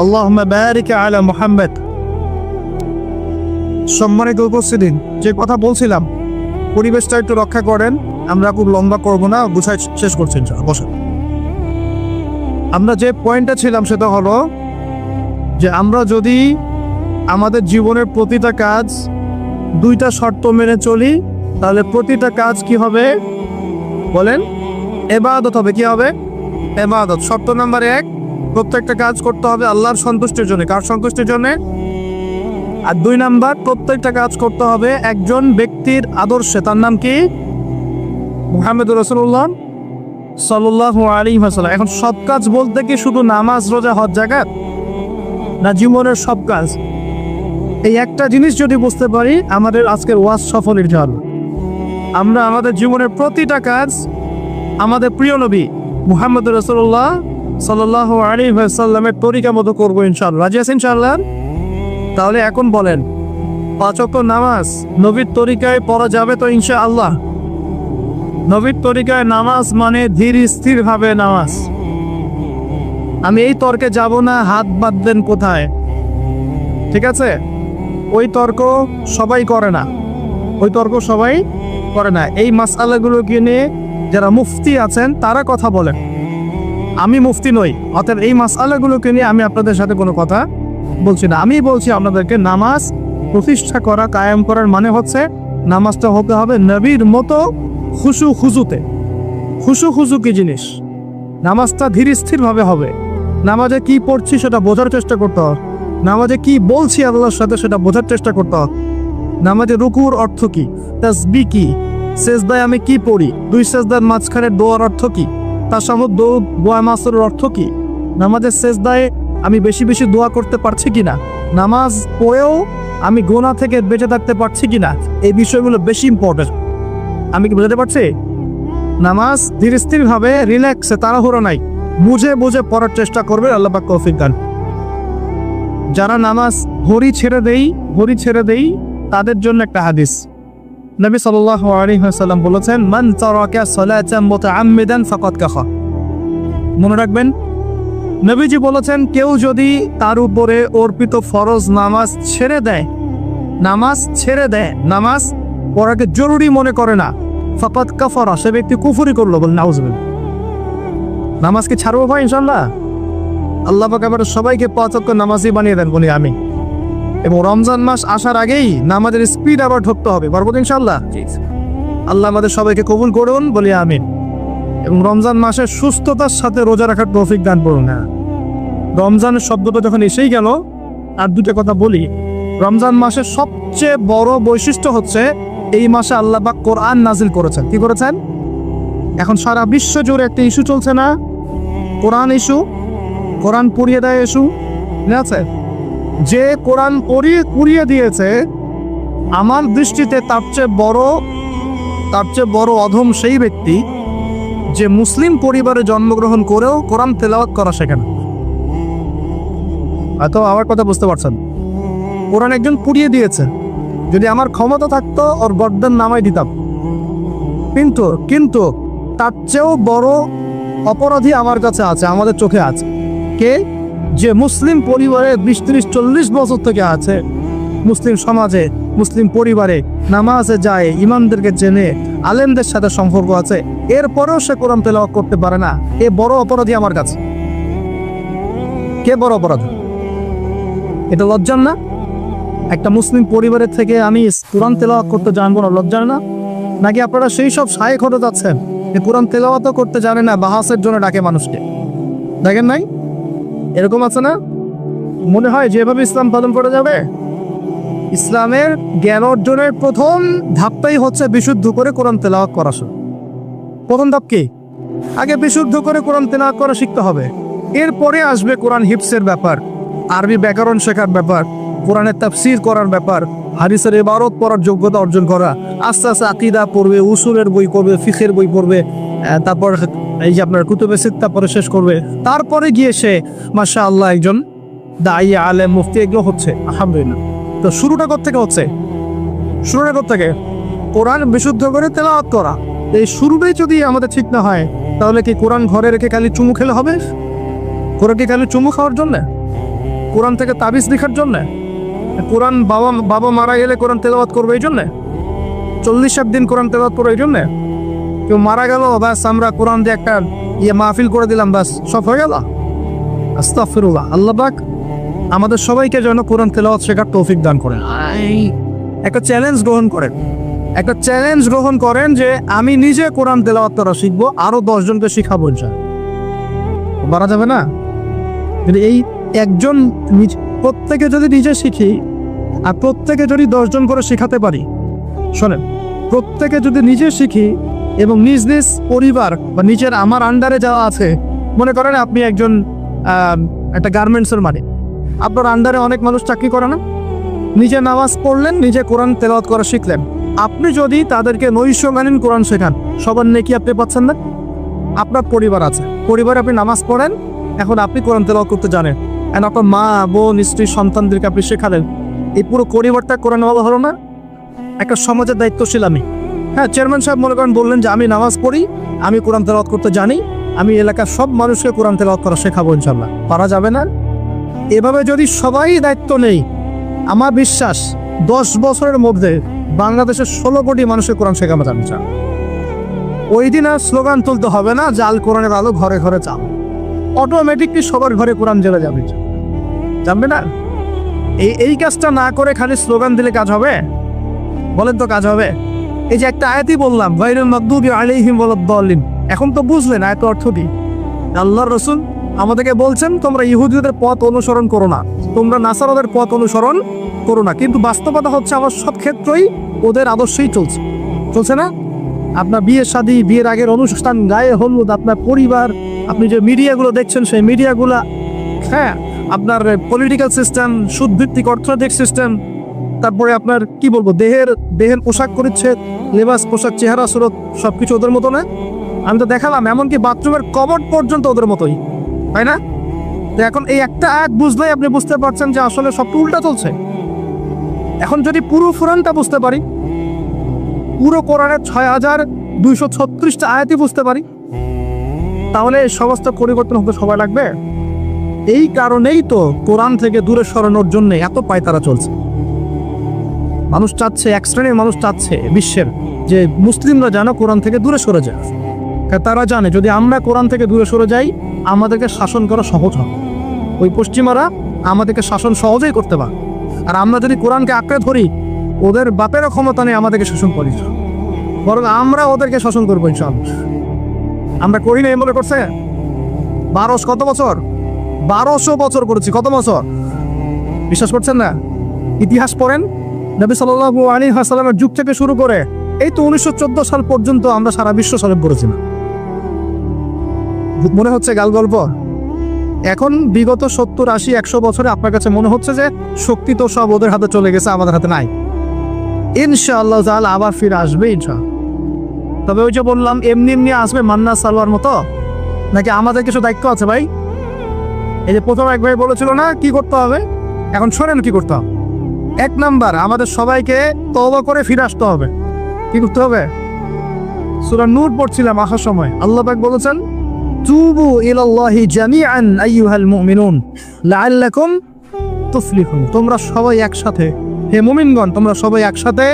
আল্লাহুম্মা বারিক আলা মুহাম্মাদ। সম্মানিত উপস্থিতি, যে কথা বলছিলাম, পরিবেশটা একটু রক্ষা করেন। আমরা খুব লম্বা করব না, গুছাই শেষ করছি ইনশাআল্লাহ। বসেন। আমরা যে পয়েন্টটা ছিলাম সেটা হলো যে আমরা যদি আমাদের জীবনের প্রতিটা কাজ 2টা শর্ত মেনে চলি, তাহলে প্রতিটা কাজ কি হবে বলেন? ইবাদত হবে। কি হবে? ইবাদত। শর্ত নাম্বার 1, প্রত্যেকটা কাজ করতে হবে আল্লাহর সন্তুষ্টির জন্য। কার সন্তুষ্টির জন্য? আর 2 নাম্বার, প্রত্যেকটা কাজ করতে হবে একজন ব্যক্তির আদর্শে। তার নাম কি? মুহাম্মদুর রাসূলুল্লাহ সাল্লাল্লাহু আলাইহি ওয়াসাল্লাম। এখন সব কাজ বলতে কি শুধু নামাজ, রোজা, হজ, যাকাত, না জীবনের সব কাজ? এই একটা জিনিস যদি বুঝতে পারি, আমাদের আজকের ওয়াজ সফল ইনশাআল্লাহ। আমরা আমাদের জীবনের প্রতিটা কাজ আমাদের প্রিয় নবী মুহাম্মদ রাসূলুল্লাহ সাল্লাল্লাহু আলাইহি ওয়াসাল্লামের তরিকা মতো করবো ইনশাআল্লাহ। রাজি আছেন ইনশাআল্লাহ? তাহলে এখন বলেন, 5 ওয়াক্ত নামাজ নবীর তরিকায় পড়া যাবে তো ইনশাআল্লাহ? নবীর তরিকায় নামাজ মানে ধীর স্থির ভাবে নামাজ। আমি এই তর্কে যাব না, হাত বাঁধবেন কোথায়, ঠিক আছে? ওই তর্ক সবাই করে না, ওই তর্ক সবাই করে না। এই মাসআলাগুলোকে নিয়ে যারা মুফতি আছেন তারা কথা বলেন, আমি মুফতি নই, অতএব এই মাসআলাগুলোকে নিয়ে আমি আপনাদের সাথে কোনো কথা বলছি না। আমি বলছি আপনাদেরকে, নামাজ প্রতিষ্ঠা করা, কায়েম করার মানে হচ্ছে নামাজটা হতে হবে নবীর মতো খুশু খুজুতে। খুশু খুজু কি জিনিস? নামাজটা ধীর স্থিরভাবে হবে। নামাজে কি পড়ছি সেটা বোঝার চেষ্টা করতে হবে, নামাজে কি বলছি আল্লাহর সাথে সেটা বোঝার চেষ্টা করতে হবে। নামাজে রুকুর অর্থ কি, তাসবিহ কি, সেজদায় আমি কি পড়ি, 2 সেজদার মাঝখানের দোয়ার অর্থ কি, তাশাহুদ দোয়া মাসুরের অর্থ কি, নামাজের সেজদায় আমি বেশি বেশি দোয়া করতে পারছি কিনা, নামাজ পড়েও আমি গুনাহ থেকে বেঁচে থাকতে পারছি কিনা, এই বিষয়গুলো বেশি ইম্পর্টেন্ট। আমি কি বুঝাতে পারছি? নামাজ ধীর স্থির ভাবে, রিল্যাক্সে, তাড়াহুড়ো নাই, বুঝে বুঝে পড়ার চেষ্টা করবে। আল্লাহ পাক তৌফিক দান। যারা নামাজ ঘড়ি ছেড়ে দেই তাদের জন্য একটা হাদিস। নবী সাল্লাল্লাহু আলাইহি ওয়াসাল্লাম বলেছেন, মান তারাকা সালাতান মুতাআম্মিদান ফাকাদ কাফা। মনে রাখবেন, নবীজি বলেছেন, কেউ যদি তার উপরে অর্পিত ফরজ নামাজ ছেড়ে দেয়, নামাজ পড়াকে জরুরি মনে করে না, ফাকাদ কাফারা, সে ব্যক্তি কুফরি করলো। বল নাউজুবিল্লাহ। নামাজকে ছাড়বো ভাই ইনশাআল্লাহ? আল্লাহ পাক আমাদের সবাইকে 5 ওয়াক্ত নামাজি বানিয়ে দেন বলি আমি। এবং রমজান মাস আসার আগেই নামাজের স্পিড আবার ঢুকতে হবে, পারবো তো ইনশাআল্লাহ? আল্লাহ আমাদের সবাইকে কবুল করুন বলি আমিন। এবং রমজান মাসে সুস্থতার সাথে রোজা রাখার তৌফিক দান করুন। না, রমজানের শব্দটা যখন এসেই গেল, আর দুটো কথা বলি। রমজান মাসের সবচেয়ে বড় বৈশিষ্ট্য হচ্ছে এই মাসে আল্লাহ পাক কোরআন নাজিল করেছেন। কি করেছেন? এখন সারা বিশ্ব জুড়ে একটা ইস্যু চলছে না, কোরআন ইস্যু, কোরআন পুড়িয়ে দেয় ইস্যু, ঠিক আছে? যে কোরআন পুড়িয়ে দিয়েছে, আমার দৃষ্টিতে তার চেয়ে বড় অধম সেই ব্যক্তি যে মুসলিম পরিবারে জন্মগ্রহণ করেও কোরআন তেলাওয়াত করা শেখে না। হয়তো আমার কথা বুঝতে পারছেন। কোরআন একজন পুড়িয়ে দিয়েছে, যদি আমার ক্ষমতা থাকতো ওর গর্দান নামাই দিতাম, কিন্তু তার চেয়েও বড় অপরাধী আমার কাছে আছে, আমাদের চোখে আছে। কে? যে মুসলিম পরিবারে 20-30-40 বছর থেকে আছে, মুসলিম সমাজে, মুসলিম পরিবারে নামাজে যায়, ইমামদেরকে চেনে, আলেমদের সাথে সম্পর্ক আছে, এরপরেও সে কোরআন তেলাওয়াত করতে পারে না। এ বড় অপরাধী আমার কাছে। কে বড় অপরাধী? এটা লজ্জার না? একটা মুসলিম পরিবারের থেকে আমি কোরআন তেলাওয়াত করতে জানবো না, লজ্জার না? নাকি আপনারা সেই সব শায়েখ হতে যাচ্ছেন যে কোরআন তেলাওয়াতও করতে জানে না, বাহাসের জন্য ডাকে মানুষকে? দেখেন নাই এরকম আছে না? মনে হয় যেভাবে ইসলাম পালন করা যাবে। ইসলামের জ্ঞান অর্জনের প্রথম ধাপটাই হচ্ছে বিশুদ্ধ করে কোরআন তেলাওয়াত করা। প্রথম ধাপ কি? আগে বিশুদ্ধ করে কোরআন তেলাওয়াত করা শিখতে হবে, এরপরে আসবে কোরআন হিফজের ব্যাপার, আরবি ব্যাকরণ শেখার ব্যাপার, কোরআনের তাফসীর করার ব্যাপার, হাদিসের ইবারত পড়ার যোগ্যতা অর্জন করা, আস্তে আস্তে আকীদা পড়বে, উসুলের বই পড়বে, ফিকহের বই পড়বে, তারপর এই যে আপনার কুতুবে সিত্তা পড়ে শেষ করবে, তারপরে গিয়ে সে মাশাআল্লাহ একজন দাঈ, আলেম, মুফতি এগুলো হচ্ছে। আলহামদুলিল্লাহ। তো শুরুটা কোত্থেকে হচ্ছে? কোরআন বিশুদ্ধ করে তেলাওয়াত করা। এই শুরুটাই যদি আমাদের ঠিক না হয়, তাহলে কি কোরআন ঘরে রেখে খালি চুমু খেলে হবে? কোরআন কি খালি চুমু খাওয়ার জন্যে? কোরআন থেকে তাবিজ লেখার জন্যে? কোরআন বাবা মারা গেলে কোরআন তেলাওয়াত করবে এই জন্যে? 40 দিন কোরআন তেলাওয়াত করবে এই জন্যে? কেউ মারা গেল, ব্যাস আমরা কোরআন দিয়ে একটা মাহফিল করে দিলাম, ব্যাস সব হয়ে গেল? আস্তাগফিরুল্লাহ। আল্লাহ পাক আমাদের সবাইকে যেন কোরআন তেলাওয়াত শেখার তৌফিক দান করেন। একটা চ্যালেঞ্জ গ্রহণ করেন যে আমি নিজে কোরআন তেলাওয়াত করা শিখবো, আরো 10 জনকে শিখাবো। বাড়া যাবে না? যদি এই একজন প্রত্যেকে যদি নিজে শিখি, আর প্রত্যেকে যদি 10 জন করে শেখাতে পারি, শোনেন, প্রত্যেকে যদি নিজে শিখি এবং নিজ নিজ পরিবার বা নিজের আমার আন্ডারে যাওয়া আছে, মনে করেন আপনি একজন একটা গার্মেন্টসের মালিক, আপনার আন্ডারে অনেক মানুষ চাকরি করে না, নিজে নামাজ পড়লেন, নিজে কোরআন তেলাওয়াত করা শিখলেন, আপনি যদি তাদেরকে নৈশকালীন কোরআন শেখান, সবার নেকি আপনি পাচ্ছেন না? আপনার পরিবার আছে, পরিবারে আপনি নামাজ পড়েন, এখন আপনি কোরআন তেলাওয়াত করতে জানেন, এখন আপনার মা, বোন, স্ত্রী, সন্তানদেরকে আপনি শেখালেন, এই পুরো পরিবারটা কোরআন বলা হলো না? একটা সমাজের দায়িত্বশীল আমি। হ্যাঁ, চেয়ারম্যান সাহেব মনে করেন বললেন যে আমি নামাজ পড়ি, আমি কোরআন তেলাওয়াত করতে জানি, আমি এলাকার সব মানুষকে কোরআন তেলাওয়াত করা শেখাবো ইনশাল্লাহ। পারা যাবে না? এভাবে যদি সবাই দায়িত্ব নেই, আমার বিশ্বাস 10 বছরের মধ্যে বাংলাদেশের 16 কোটি মানুষের কোরআন শেখানো যাবে। ওই দিন আর স্লোগান তুলতে হবে না, জাল কোরআনের আলো ঘরে ঘরে চাল, অটোমেটিকলি সবার ঘরে কোরআন জ্বলে যাবে, জানবে না? এই কাজটা না করে খালি স্লোগান দিলে কাজ হবে? বলেন তো কাজ হবে? এই যে একটা আয়াতই বললাম, গায়রুল মাগদুবি আলাইহিম ওয়ালাদ-দাল্লিন, এখন তো বুঝলেন আয়াতের অর্থ কি? আল্লাহর রাসূল আমাদেরকে বলছেন তোমরা ইহুদিদের পথ অনুসরণ করো না, তোমরা নাসারাদের পথ অনুসরণ করো না, কিন্তু বাস্তবতা হচ্ছে আমার সব ক্ষেত্রেই ওদের আদর্শই চলছে না? আপনার বিয়ের শাদী, বিয়ের আগের অনুষ্ঠান, গায়ে হলুদ, আপনার পরিবার, আপনি যে মিডিয়াগুলো দেখছেন সেই মিডিয়াগুলা, হ্যাঁ, আপনার পলিটিক্যাল সিস্টেম, সুদভিত্তিক অর্থনৈতিক সিস্টেম, তারপরে আপনার কি বলবো, দেহের পোশাক পরিচ্ছেদ, লেবাস, পোশাক, চেহারা, সুরত, সবকিছু ওদের মতো না? আমি তো দেখালাম, এমনকি বাথরুমের কমোড পর্যন্ত ওদের মতোই, তাই না? তো এখন এই একটা আয়াত বুঝলেই আপনি বুঝতে পারছেন যে আসলে সবটা উল্টা চলছে। এখন যদি পুরো কোরআনটা বুঝতে পারি, পুরো কোরআনের 6236টা আয়াতই বুঝতে পারি, তাহলে এই সমস্ত পরিবর্তন হতে সময় লাগবে। এই কারণেই তো কোরআন থেকে দূরে সরানোর জন্য এত পায়তারা চলছে। মানুষ চাচ্ছে, এক শ্রেণীর মানুষ চাচ্ছে বিশ্বের যে মুসলিমরা যেন কোরআন থেকে দূরে সরে যায়। তারা জানে যদি আমরা কোরআন থেকে দূরে সরে যাই, আমাদেরকে শাসন করা সহজ হবে। ওই পশ্চিমারা আমাদেরকে শাসন সহজেই করতে পারে, আর আমরা যদি কোরআনকে আঁকড়ে ধরি, ওদের বাপেরও ক্ষমতা নেই আমাদেরকে শাসন করি, বরং আমরা ওদেরকে শাসন করবো ইনশাআল্লাহ। আমরা করি না, মনে করছে 1200 বছর 1200 বছর করেছি, কত বছর? বিশ্বাস করছেন না? ইতিহাস পড়েন, নবী সাল্লাল্লাহু আলাইহি ওয়াসাল্লামের যুগ থেকে শুরু করে এই তো 1914 সাল পর্যন্ত আমরা সারা বিশ্ব সালেব করেছি না? মনে হচ্ছে গাল গল্প। এখন বিগত 70, 80, 100 বছরে আপনার কাছে মনে হচ্ছে যে শক্তি তো সব ওদের হাতে চলে গেছে, আমাদের হাতে নাই। ইনশাআল্লাহ তাআলা আবার ফিরে আসবে ইনশাআল্লাহ। তবে ওই যে বললাম, এমনি এমনি আসবে মান্না সালোয়ার মতো, নাকি আমাদের কিছু দায়িত্ব আছে ভাই? এই যে প্রথম এক ভাই বলেছিল না কি করতে হবে, এখন শোনেন কি করতে হবে। 1 নাম্বার, আমাদের সবাইকে তওবা করে ফিরে আসতে হবে। কি করতে হবে? সূরা নূর পড়ছিলাম আসার সময়, আল্লাহ পাক বলেছেন, তুবু ইলাল্লাহি জামিআন আইয়ুহাল মুমিনুন লাআল্লাকুম তুফলিহুন। তোমরা সবাই একসাথে, হে মুমিনগণ, তোমরা সবাই একসাথে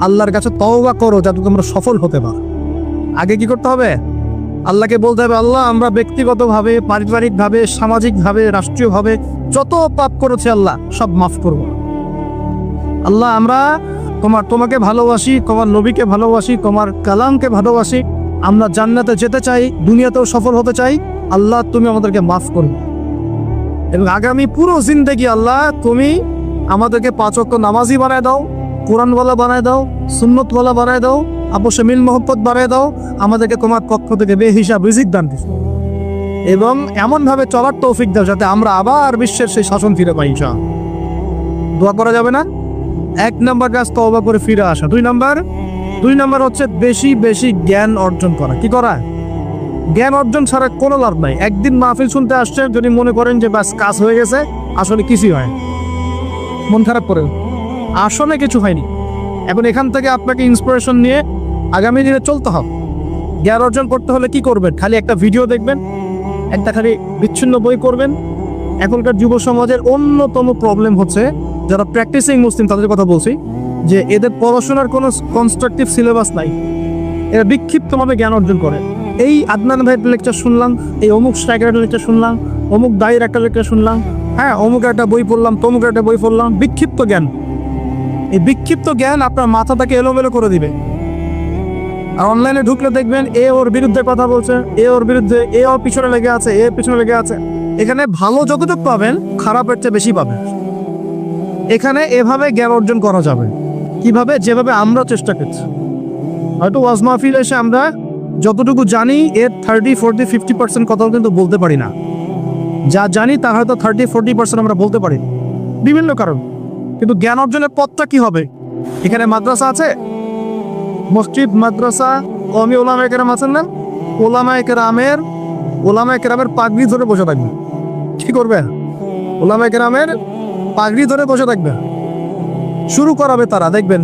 আল্লাহর কাছে তওবা করো যাতে তোমরা সফল হতে পারো। আগে কি করতে হবে? আল্লাহকে বলতে হবে, আল্লাহ আমরা ব্যক্তিগতভাবে, পারিবারিকভাবে, সামাজিকভাবে, রাষ্ট্রীয়ভাবে যত পাপ করেছি আল্লাহ সব মাফ করব। আল্লাহ আমরা তোমাকে ভালোবাসি, তোমার নবীকে ভালোবাসি, তোমার কালামকে ভালোবাসি, আমরা জান্নাতে যেতে চাই, দুনিয়াতেও সফল হতে চাই, আল্লাহ তুমি আমাদেরকে মাফ করো। এবং আগামী পুরো জিন্দেগি আল্লাহ তুমি আমাদেরকে 5 ওয়াক্ত নামাজি বানায় দাও, কোরআনওয়ালা বানায় দাও, সুন্নতওয়ালা বানায় দাও, আপসে মিল মোহব্বত বানায় দাও, আমাদেরকে তোমার পক্ষ থেকে বেহিসাব রিজিক দান দিও, এবং এমনভাবে চলার তৌফিক দাও যাতে আমরা আবার বিশ্বের সেই শাসন ফিরে পাই ইনশাআল্লাহ। দোয়া করা যাবে না? 1 নাম্বার কাজ তওবা করে ফিরে আসা। 2 নাম্বার হচ্ছে বেশি বেশি জ্ঞান অর্জন করা। কি করা? জ্ঞান অর্জন ছাড়া কোনো লাভ নাই। একদিন মাহফিল শুনতে আসছেন, যদি মনে করেন যে বাস কাজ হয়ে গেছে, আসলে কিছুই হয়, মন খারাপ করে, আসলে কিছু হয়নি। এখন এখান থেকে আপনাকে ইন্সপিরেশন নিয়ে আগামী দিনে চলতে হবে। জ্ঞান অর্জন করতে হলে কি করবেন? খালি একটা ভিডিও দেখবেন, একটা খালি বিচ্ছিন্ন বই করবেন। এখনকার যুব সমাজের অন্যতম প্রবলেম হচ্ছে, যারা প্র্যাকটিসিং মুসলিম তাদের কথা বলছি, যে এদের পড়াশোনার কোনো কনস্ট্রাকটিভ সিলেবাস নাই, এরা বিক্ষিপ্তভাবে জ্ঞান অর্জন করে। এই আদনান ভাইয়ের লেকচার শুনলাম, এই অমুক স্ট্রাইকারের লেকচার শুনলাম, অমুক দায়ের একটা লেকচার শুনলাম, হ্যাঁ অমুক একটা বই পড়লাম, তমুক একটা বই পড়লাম, বিক্ষিপ্ত জ্ঞান। এই বিক্ষিপ্ত জ্ঞান আপনার মাথাটাকে এলোমেলো করে দিবে। আর অনলাইনে ঢুকলে দেখবেন এ ওর বিরুদ্ধে কথা বলছে, এ ওর বিরুদ্ধে, এ ওর পিছনে লেগে আছে, এ পিছনে লেগে আছে। এখানে ভালো যতটুকু পাবেন, খারাপের চেয়ে বেশি পাবেন। এখানে এভাবে জ্ঞান অর্জন করা যাবে। কিভাবে? যেভাবে আমরা চেষ্টা করছি। হয়তো ওয়াজ মাহফিল এসে আমরা যতটুকু জানি এর 30, 40, 50% কথাও কিন্তু বলতে পারি না। যা জানি তা হয়তো 30, 40% আমরা বলতে পারি বিভিন্ন কারণ। কিন্তু জ্ঞান অর্জনের পথটা কি হবে? এখানে মাদ্রাসা আছে, মসজিদ, মাদ্রাসা, কওমি ওলামায়ে কেরাম আছেন না? ওলামায়ে কেরামের পাগড়ি ধরে বসে থাকবে। কি করবেন? ওলামায়ে কেরামের পাগড়ি ধরে বসে থাকবে। শুরু করাবে তারা, দেখবেন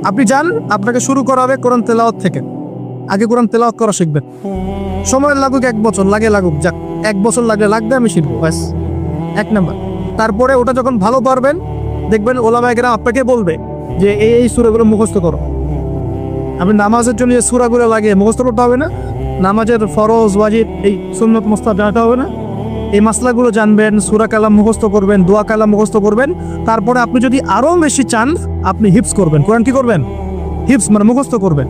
আপনি যান, আপনাকে শুরু করাবে কোরআন তেলাওয়াত থেকে। আগে কোরআন তেলাওয়াত করা শিখবেন। সময় লাগুক 1 বছর, লাগুক, যাক 1 বছর লাগবে আমি শিখবো, ব্যাস 1 নাম্বার। তারপরে ওটা যখন ভালো পারবেন, দেখবেন ওলামায়ে কেরাম আপনাকে বলবে যে এই সূরাগুলো মুখস্থ করো। আপনি নামাজের জন্য যে সূরাগুলো লাগে মুখস্থ করতে হবে না? নামাজের ফরজ, ওয়াজিব, এই সুন্নত মুস্তাহাব জানতে হবে না? এই মাসলাগুলো জানবেন, সূরা কালাম মুখস্থ করবেন, দোয়া কালাম মুখস্থ করবেন। তারপরে আপনি যদি আরও বেশি চান, আপনি হিফজ করবেন। কোরআন কি করবেন? হিফজ মানে মুখস্থ করবেন।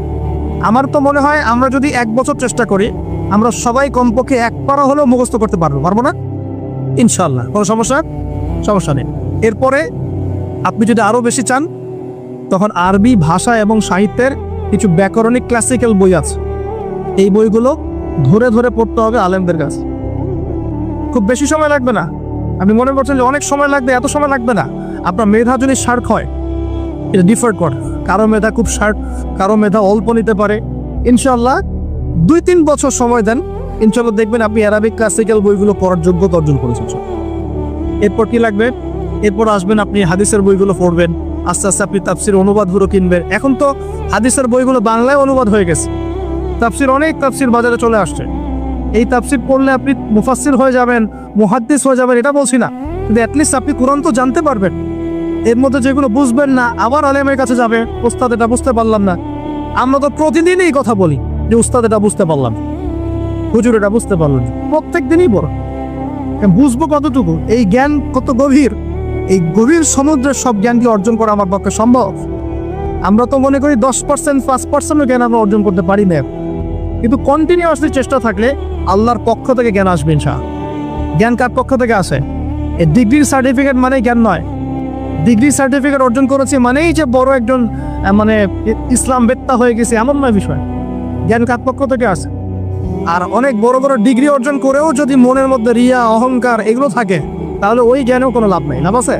আমার তো মনে হয় আমরা যদি 1 বছর চেষ্টা করি, আমরা সবাই কমপক্ষে 1 পারা হলেও মুখস্থ করতে পারবো না? ইনশাআল্লাহ, কোনো সমস্যা নেই। এরপরে আপনি যদি আরও বেশি চান, তখন আরবি ভাষা এবং সাহিত্যের কিছু ব্যাকরণিক ক্লাসিক্যাল বই আছে। এই বইগুলো ধরে ধরে পড়তে হবে আলেমদের কাছে। খুব বেশি সময় লাগবে না। আপনি মনে করছেন যে অনেক সময় লাগবে, এত সময় লাগবে না। আপনার মেধা যদি শার্প হয়, এটা ডিফার করে। কারো মেধা খুব শার্প, কারো মেধা অল্প নিতে পারে। ইনশাআল্লাহ 2-3 বছর সময় দেন, ইনশাআল্লাহ দেখবেন আপনি অ্যারাবিক ক্লাসিক্যাল বইগুলো পড়ার যোগ্যতা অর্জন করেছেন। এরপর কি লাগবে? এরপর আসবেন আপনি হাদিসের বইগুলো পড়বেন। আস্তে আস্তে আপনি তাফসির অনুবাদগুলো কিনবেন। এখন তো হাদিসের বইগুলো বাংলায় অনুবাদ হয়ে গেছে। অনেক তাফসির বাজারে চলে আসছে। এই তাফসির পড়লে আপনি মুফাসসির হয়ে যাবেন, মুহাদ্দিস হয়ে যাবেন, এটা বলছি না, কিন্তু অ্যাটলিস্ট আপনি কোরআন তো জানতে পারবেন। এর মধ্যে যেগুলো বুঝবেন না, আবার আলেমের কাছে যাবে, উস্তাদ এটা বুঝতে পারলাম না। আমরা তো প্রতিদিনই কথা বলি যে উস্তাদ এটা বুঝতে পারলাম, হুজুর এটা বুঝতে পারলাম। প্রত্যেক দিনই বড় বুঝবো কতটুকু, এই জ্ঞান কত গভীর, এই গভীর সমুদ্রের সব জ্ঞানকে অর্জন করা আমার পক্ষে সম্ভব? আমরা তো মনে করি 10%, 5% জ্ঞান আমরা অর্জন করতে পারি না। কিন্তু কন্টিনিউয়াসলি চেষ্টা থাকলে আল্লাহর পক্ষ থেকে জ্ঞান আসবে ইনশাআল্লাহ। জ্ঞান কার পক্ষ থেকে আসে? এই ডিগ্রির সার্টিফিকেট মানেই জ্ঞান নয়। ডিগ্রি সার্টিফিকেট অর্জন করেছি মানেই যে বড় একজন মানে ইসলাম বেত্তা হয়ে গেছে, এমন নয় বিষয়। জ্ঞান কার পক্ষ থেকে আসে? আর অনেক বড় বড় ডিগ্রি অর্জন করেও যদি মনের মধ্যে রিয়া, অহংকার এগুলো থাকে, তাহলে ওই জ্ঞানেও কোনো লাভ নেই। লাভ আছে?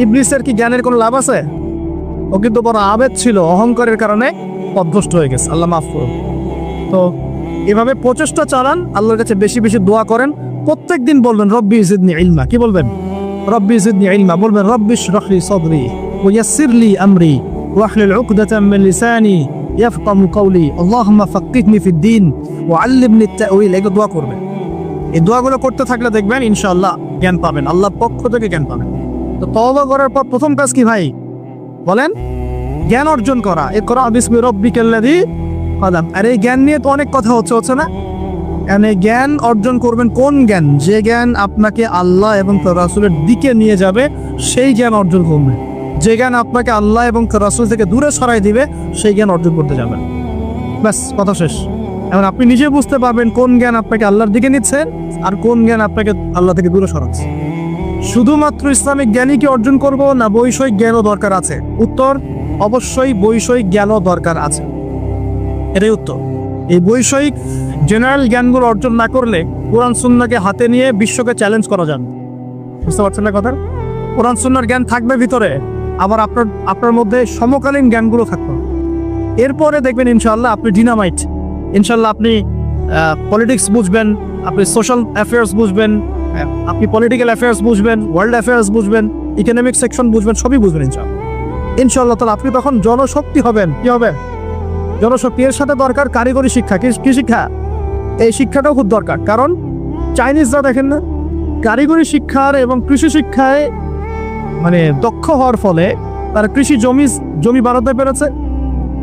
ইবলিসের কি জ্ঞানের কোনো লাভ আছে? ও কিন্তু বড় আবেদ ছিল, অহংকারের কারণে পথভ্রষ্ট হয়ে গেছে। আল্লাহ মাফ করুন। তো এভাবে প্রচেষ্টা চালান, আল্লাহর কাছে বেশি বেশি দোয়া করেন। প্রত্যেক দিন বলবেন রব্বি জিদনি ইলমা। কি বলবেন? রব্বি জিদনি ইলমা। বলবেন রব্বি ইশরাহ লি সাদরি ওয়া ইয়াসসির লি আমরি ওয়াহলুল উকদাতাম মিন লিসানি ইয়াফকাহু কওলি আল্লাহুম্মা ফাক্কিহনি ফিদ-দীন ওয়া আল্লিমনি আত-তা'উইল। এগুলো দোয়া করবেন। এই দোয়াগুলো করতে থাকলে দেখবেন ইনশাআল্লাহ জ্ঞান পাবেন, আল্লাহর পক্ষ থেকে জ্ঞান পাবেন। তো তওবা করার পর প্রথম কাজ কি ভাই? বলেন, জ্ঞান অর্জন করা। ইকরা বিসমি রাব্বিকাল্লাযী কলাম। আর এই জ্ঞান নিয়ে তো অনেক কথা হচ্ছে না? মানে জ্ঞান অর্জন করবেন কোন জ্ঞান? যে জ্ঞান আপনাকে আল্লাহ এবং তার রাসূলের দিকে নিয়ে যাবে, সেই জ্ঞান অর্জন করবেন। যে জ্ঞান আপনাকে আল্লাহ এবং তার রাসূল থেকে দূরে সরাই দিবে, সেই জ্ঞান অর্জন করতে যাবেন। ব্যাস, কথা শেষ। এখন আপনি নিজে বুঝতে পারবেন কোন জ্ঞান আপনাকে আল্লাহর দিকে নিচ্ছে আর কোন জ্ঞান আপনাকে আল্লাহ থেকে দূরে সরাচ্ছে। শুধুমাত্র ইসলামিক জ্ঞানই কি অর্জন করব, না বৈষয়িক জ্ঞানও দরকার আছে? উত্তর, অবশ্যই বৈষয়িক জ্ঞানও দরকার আছে। এটাই উত্তর। এই বৈষয়িক জেনারেল জ্ঞানগুলো অর্জন না করলে কোরআন সুন্নাহকে হাতে নিয়ে বিশ্বকে চ্যালেঞ্জ করা যাবে। বুঝতে পারছেন না কথা? কোরআন সুন্নাহর জ্ঞান থাকবে ভিতরে, আবার আপনার মধ্যে সমকালীন জ্ঞানগুলো থাকবে। এরপরে দেখবেন ইনশাআল্লাহ আপনি ডিনামাইট। ইনশাআল্লাহ আপনি পলিটিক্স বুঝবেন, আপনি সোশ্যাল অ্যাফেয়ার্স বুঝবেন, আপনি পলিটিক্যাল অ্যাফেয়ার্স বুঝবেন, ওয়ার্ল্ড অ্যাফেয়ার্স বুঝবেন, ইকোনমিক সেকশন বুঝবেন, সবই বুঝবেন ইনশাআল্লাহ। তাহলে আপনি তখন জনশক্তি হবেন। কি হবে? জনশক্তি। এর সাথে দরকার কারিগরি শিক্ষা। কি শিক্ষা? এই শিক্ষাটাও খুব দরকার। কারণ চাইনিজরা দেখেন না, কারিগরি শিক্ষার এবং কৃষি শিক্ষায় মানে দক্ষ হওয়ার ফলে তারা কৃষি জমি বাড়াতে পেরেছে,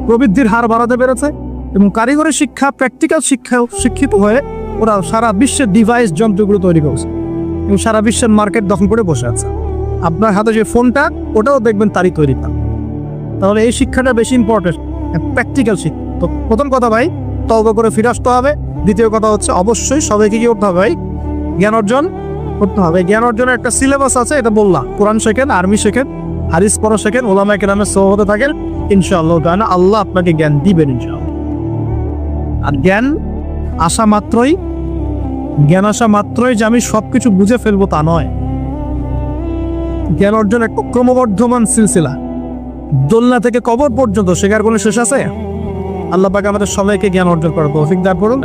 প্রবৃদ্ধির হার বাড়াতে পেরেছে, এবং কারিগরি শিক্ষা, প্র্যাকটিক্যাল শিক্ষাও শিক্ষিত হয়ে ওরা সারা বিশ্বের ডিভাইস যন্ত্রগুলো তৈরি করছে এবং সারা বিশ্বের মার্কেট দখল করে বসে আছে। আপনার হাতে যে ফোনটা, ওটাও দেখবেন তারই তৈরি। তাহলে এই শিক্ষাটা বেশি ইম্পর্টেন্ট, প্র্যাকটিক্যাল শিক্ষা। তো প্রথম কথা ভাই, তওবা করে ফিরে আসতে হবে। দ্বিতীয় কথা হচ্ছে অবশ্যই সবাইকে কি করতে হবে ভাই? জ্ঞান অর্জন করতে হবে। জ্ঞান অর্জনের একটা সিলেবাস আছে, এটা বললাম। কোরআন শেখেন, আরবি শেখেন, হাদিস পড়া শেখেন, ওলামায়ে কেরামের সোহবতে থাকেন, ইনশাআল্লাহ তাআলা আল্লাহ আপনাকে জ্ঞান দিবেন ইনশাআল্লাহ। আর জ্ঞান আসা মাত্রই যে আমি সবকিছু বুঝে ফেলবো তা নয়। জ্ঞান অর্জন একটা ক্রমবর্ধমান সিলসিলা, দোলনা থেকে কবর পর্যন্ত শেখার কোনো শেষ আছে? আল্লাহ পাক আমাদের সবাইকে জ্ঞান অর্জন করার তৌফিক দান করুন।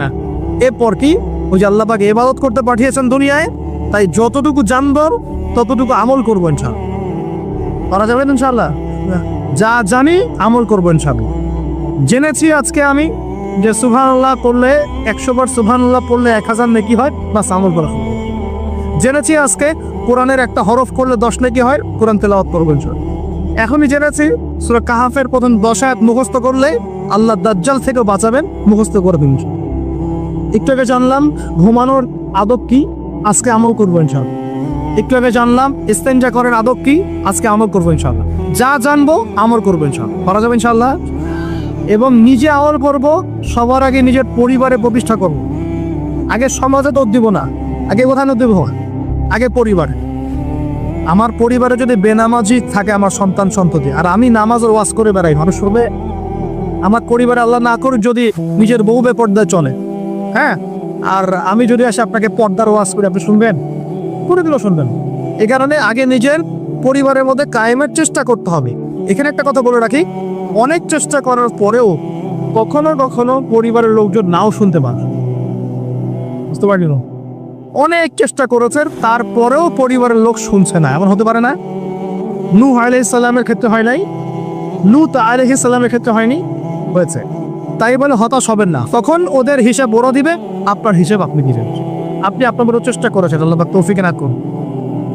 এরপর কি, ওই যে আল্লাহ পাক ইবাদত করতে পাঠিয়েছেন দুনিয়ায়, তাই যতটুকু জানবো ততটুকু আমল করবো ইনশাআল্লাহ। করা যাবে ইনশাআল্লাহ? যা জানি আমল করবো ইনশাআল্লাহ। জেনেছি আজকে আমি যে সুবহানাল্লাহ পড়লে 100 বার সুবহানাল্লাহ পড়লে 1000 নেকি হয়, বাস আমল করা হবে। জেনেছি আজকে কোরআনের একটা হরফ করলে 10 নেকি হয়, কোরআন তেলাওয়াত করবো ইনশাআল্লাহ। এখনই জেনেছি সূরা কাহাফের প্রথম 10 আয়াত মুখস্থ করলে আল্লাহ দাজ্জাল থেকে বাঁচাবেন, মুখস্থ করে দিন। একটু আগে জানলাম ঘুমানোর আদব কি, আজকে আমল করবো ইনশাআল্লাহ। একটু আগে জানলাম ইস্তেঞ্জা করার আদব কি, আজকে আমল করবো ইনশাআল্লাহ। যা জানবো আমল করবো ইনশাআল্লাহ, করা যাবে ইনশাআল্লাহ। এবং নিজে আমল করব, সবার আগে নিজের পরিবারে প্রতিষ্ঠা করব। আগে সমাজে দোষ দিব না, আগে কোথায় দেব? আগে পরিবারে। আমার পরিবারে যদি বেনামাজি থাকে আমার সন্তান সন্ততি, আর আমি নামাজের ওয়াজ করে বেড়াই, মানুষ শুনবে? আমার পরিবারে আল্লাহ না করুক যদি নিজের বউ বেপর্দায় চলে, হ্যাঁ, আর আমি যদি আসে আপনাকে পর্দার ওয়াজ করে, আপনি শুনবেন? করে দিলেও শুনবেন। এই কারণে আগে নিজের পরিবারের মধ্যে কায়েমের চেষ্টা করতে হবে। এখানে একটা কথা বলে রাখি, অনেক চেষ্টা করার পরেও কখনো কখনো পরিবারের লোকজন নাও শুনতে পারে, বুঝতে পারলি? অনেক চেষ্টা করেছেন, তারপরেও পরিবারের লোক শুনছে না, এমন হতে পারে না? নূহ আলাইহিস সালামের ক্ষেত্রে হয় নাই, লূত আলাইহিস সালামের ক্ষেত্রে হয়নি, হয়েছে। তাই বলে হতাশ হবেন না, তখন ওদের হিসাব ওরা দিবে, আপনার হিসাব আপনি দিবেন। আপনি আপনার বড় চেষ্টা করেছেন, আল্লাহ পাক তৌফিক না করুন।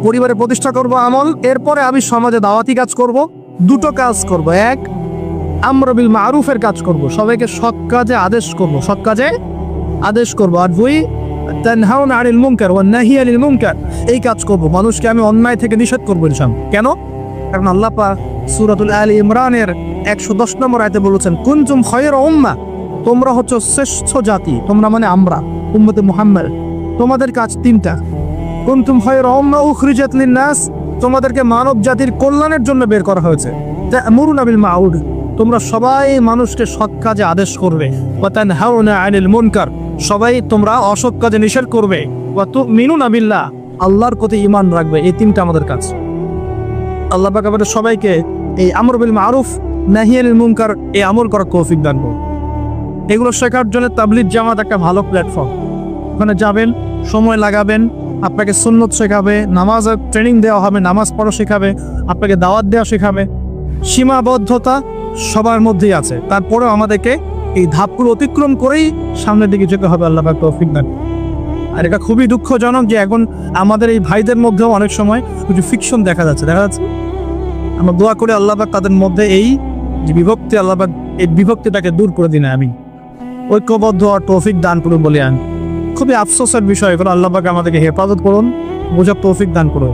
পরিবারে প্রতিষ্ঠা করব আমল, এরপরে আমি সমাজে দাওয়াতি কাজ করব। দুটো কাজ করব, এক আমর বিল মারুফের কাজ করব, সবাইকে সৎ কাজে আদেশ করব, সৎ কাজে আদেশ করব। আর দুই তানহাউনা আনিল মুনকার ওয়ান নাহি আনিল মুনকার, এই কাজ করব, মানুষকে আমি অন্যায় থেকে নিষেধ করব ইনশাআল্লাহ। কেন? কারণ আল্লাহ পাক সূরাতুল আলী ইমরানের 110 নম্বর আয়াতে বলেছেন, কুনতুম খায়রা উম্মাহ, তোমরা হচ্ছে শ্রেষ্ঠ জাতি। তোমরা মানে আমরা, উম্মতে মুহাম্মদ। তোমাদের কাজ তিনটা। কুনতুম খায়রা উম্মাহ উখরিজাত লিন-নাস, তোমাদেরকে মানব জাতির কল্যাণের জন্য বের করা হয়েছে। তা'মুরুনা বিল মা'রুফ, তোমরা সবাই মানুষকে সৎ কাজে আদেশ করবে। ওয়া তানহাউনা আনিল মুনকার, সবাই তোমরা অসৎ কাজে নিষেধ করবে। ওয়া তু'মিনুনা বিল্লাহ, আল্লাহর প্রতি ঈমান রাখবে। এই তিনটা আমাদের কাজ। আল্লাহ পাক আমাদের সবাইকে এই আমর বিল মারুফ নাহি আনিল মুনকার এই আমল করার তৌফিক দান করুন। এগুলো শেখার জন্য তাবলীগ জামাত একটা ভালো প্ল্যাটফর্ম। ওখানে যাবেন, সময় লাগাবেন, আপনাকে সুন্নত শেখাবে, নামাজের ট্রেনিং দেওয়া হবে, নামাজ পড়া শেখাবে, আপনাকে দাওয়াত দেওয়া শেখাবে। সীমাবদ্ধতা সবার মধ্যেই আছে, তারপরেও আমাদেরকে এই ধাপগুলো অতিক্রম করেই সামনের দিকে যেতে হবে। আল্লাহ পাক তৌফিক দান। আর এটা খুবই দুঃখজনক যে এখন আমাদের এই ভাইদের মধ্যেও অনেক সময় কিছু ফিকশন দেখা যাচ্ছে। আমরা দোয়া করি আল্লাহ পাক তাদের মধ্যে এই যে বিভক্তি, আল্লাহ পাক এই বিভক্তিটাকে দূর করে দিন, আমি ঐক্যবদ্ধ আর তৌফিক দান করুন বলে আন। খুবই আফসোসের বিষয়, এগুলো আল্লাহ পাক আমাদেরকে হেফাজত করুন, বোঝার তৌফিক দান করুন।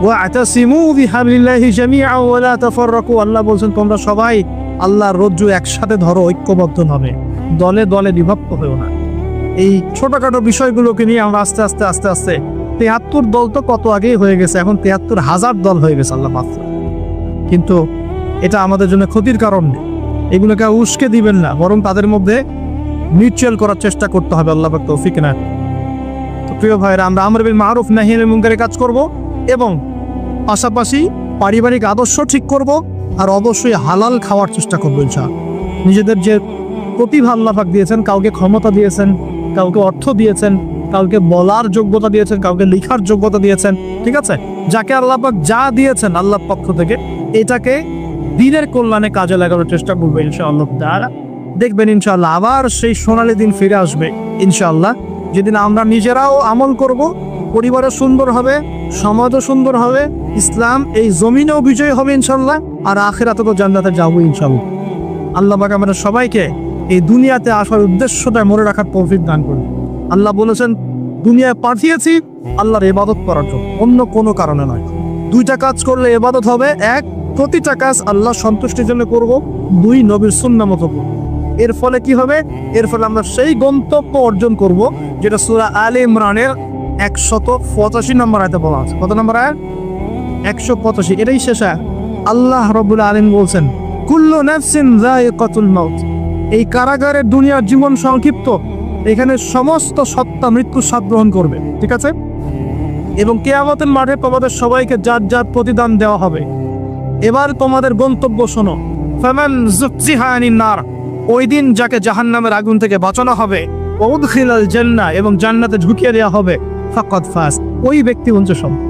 ওয়া'তাসিমু বিহাবলিল্লাহি জামিআ ওয়া লা তাফাররাকু, আল্লাহ বলছেন তোমরা সবাই আল্লাহর রজ্জু একসাথে ধরো, ঐক্যবদ্ধ হবে, দলে দলে বিভক্ত হয়েও না। এই ছোটখাটো বিষয়গুলোকে নিয়ে আমরা আস্তে আস্তে 73 দল তো কত আগেই হয়ে গেছে, এখন 73,000 দল হয়ে গেছে আল্লাহ মাফ। কিন্তু এটা আমাদের জন্য ক্ষতির কারণ নেই, এগুলোকে উস্কে দিবেন না, বরং তাদের মধ্যে মিউচুয়াল করার চেষ্টা করতে হবে। আল্লাহ পাক তৌফিক না। তো প্রিয় ভাইরা, আমরা আমর বিল মারুফ নাহি আনিল মুনকারের কাজ করব এবং পাশাপাশি পারিবারিক আদর্শ ঠিক করব, আর অবশ্যই হালাল খাওয়ার চেষ্টা করবো ইনশাআল্লাহ। নিজেদের যে প্রতিভা আল্লাহ পাক দিয়েছেন, কাউকে ক্ষমতা দিয়েছেন, কাউকে অর্থ দিয়েছেন, কাউকে বলার যোগ্যতা দিয়েছেন, কাউকে লেখার যোগ্যতা দিয়েছেন, ঠিক আছে? যাকে আল্লাহ পাক যা দিয়েছেন আল্লাহর পক্ষ থেকে, এটাকে দিনের কল্যাণে কাজে লাগানোর চেষ্টা করবো ইনশাআল্লাহ তাআলা। দেখবেন ইনশাআল্লাহ আবার সেই সোনালী দিন ফিরে আসবে ইনশাআল্লাহ, যেদিন আমরা নিজেরাও আমল করব, পরিবারও সুন্দর হবে, সমাজও সুন্দর হবে, ইসলাম এই জমিনেও বিজয় হবে ইনশাআল্লাহ, আর আখিরাতে তো জান্নাতে যাবো ইনশাআল্লাহ। আল্লাহ পাক আমাদের সবাইকে এই দুনিয়াতে আসার উদ্দেশ্যটা মনে রাখার তৌফিক দান করুন। আল্লাহ বলেছেন দুনিয়ায় পাঠিয়েছি আল্লাহর ইবাদত করার জন্য, অন্য কোনো কারণে নয়। দুইটা কাজ করলে ইবাদত হবে, এক প্রতিটা কাজ আল্লাহ সন্তুষ্টির জন্য করব, দুই নবীর সুন্নাহ মতো করব। এর ফলে কি হবে? এর ফলে আমরা সেই গন্তব্য অর্জন করব যেটা সূরা আলে ইমরানের 185 নম্বর আয়াতে বলা আছে। কত নম্বর আয়াত? 185। এটাই শেষ আয়াত। আল্লাহ রাব্বুল আলামিন বলছেন কুল্লু নাফসিন যায়িকাতুল মাউত, এই কারাগারের দুনিয়ার জীবন সংক্ষিপ্ত, এখানে সমস্ত সত্তা মৃত্যুর স্বাদ গ্রহণ করবে, ঠিক আছে? এবং কিয়ামতের মাঠে তোমাদের সবাইকে যার যার প্রতিদান দেওয়া হবে। এবার তোমাদের গন্তব্য শোনো। ফামান যুকজিহা আনিন নার, ওই দিন যাকে জাহান্নামের আগুন থেকে বাঁচানো হবে, ওয়া উদখিলাল জান্নাহ, এবং জান্নাতে ঢুকিয়ে দেওয়া হবে, ফাকাদ ফাজ, ওই ব্যক্তি হচ্ছে সফল।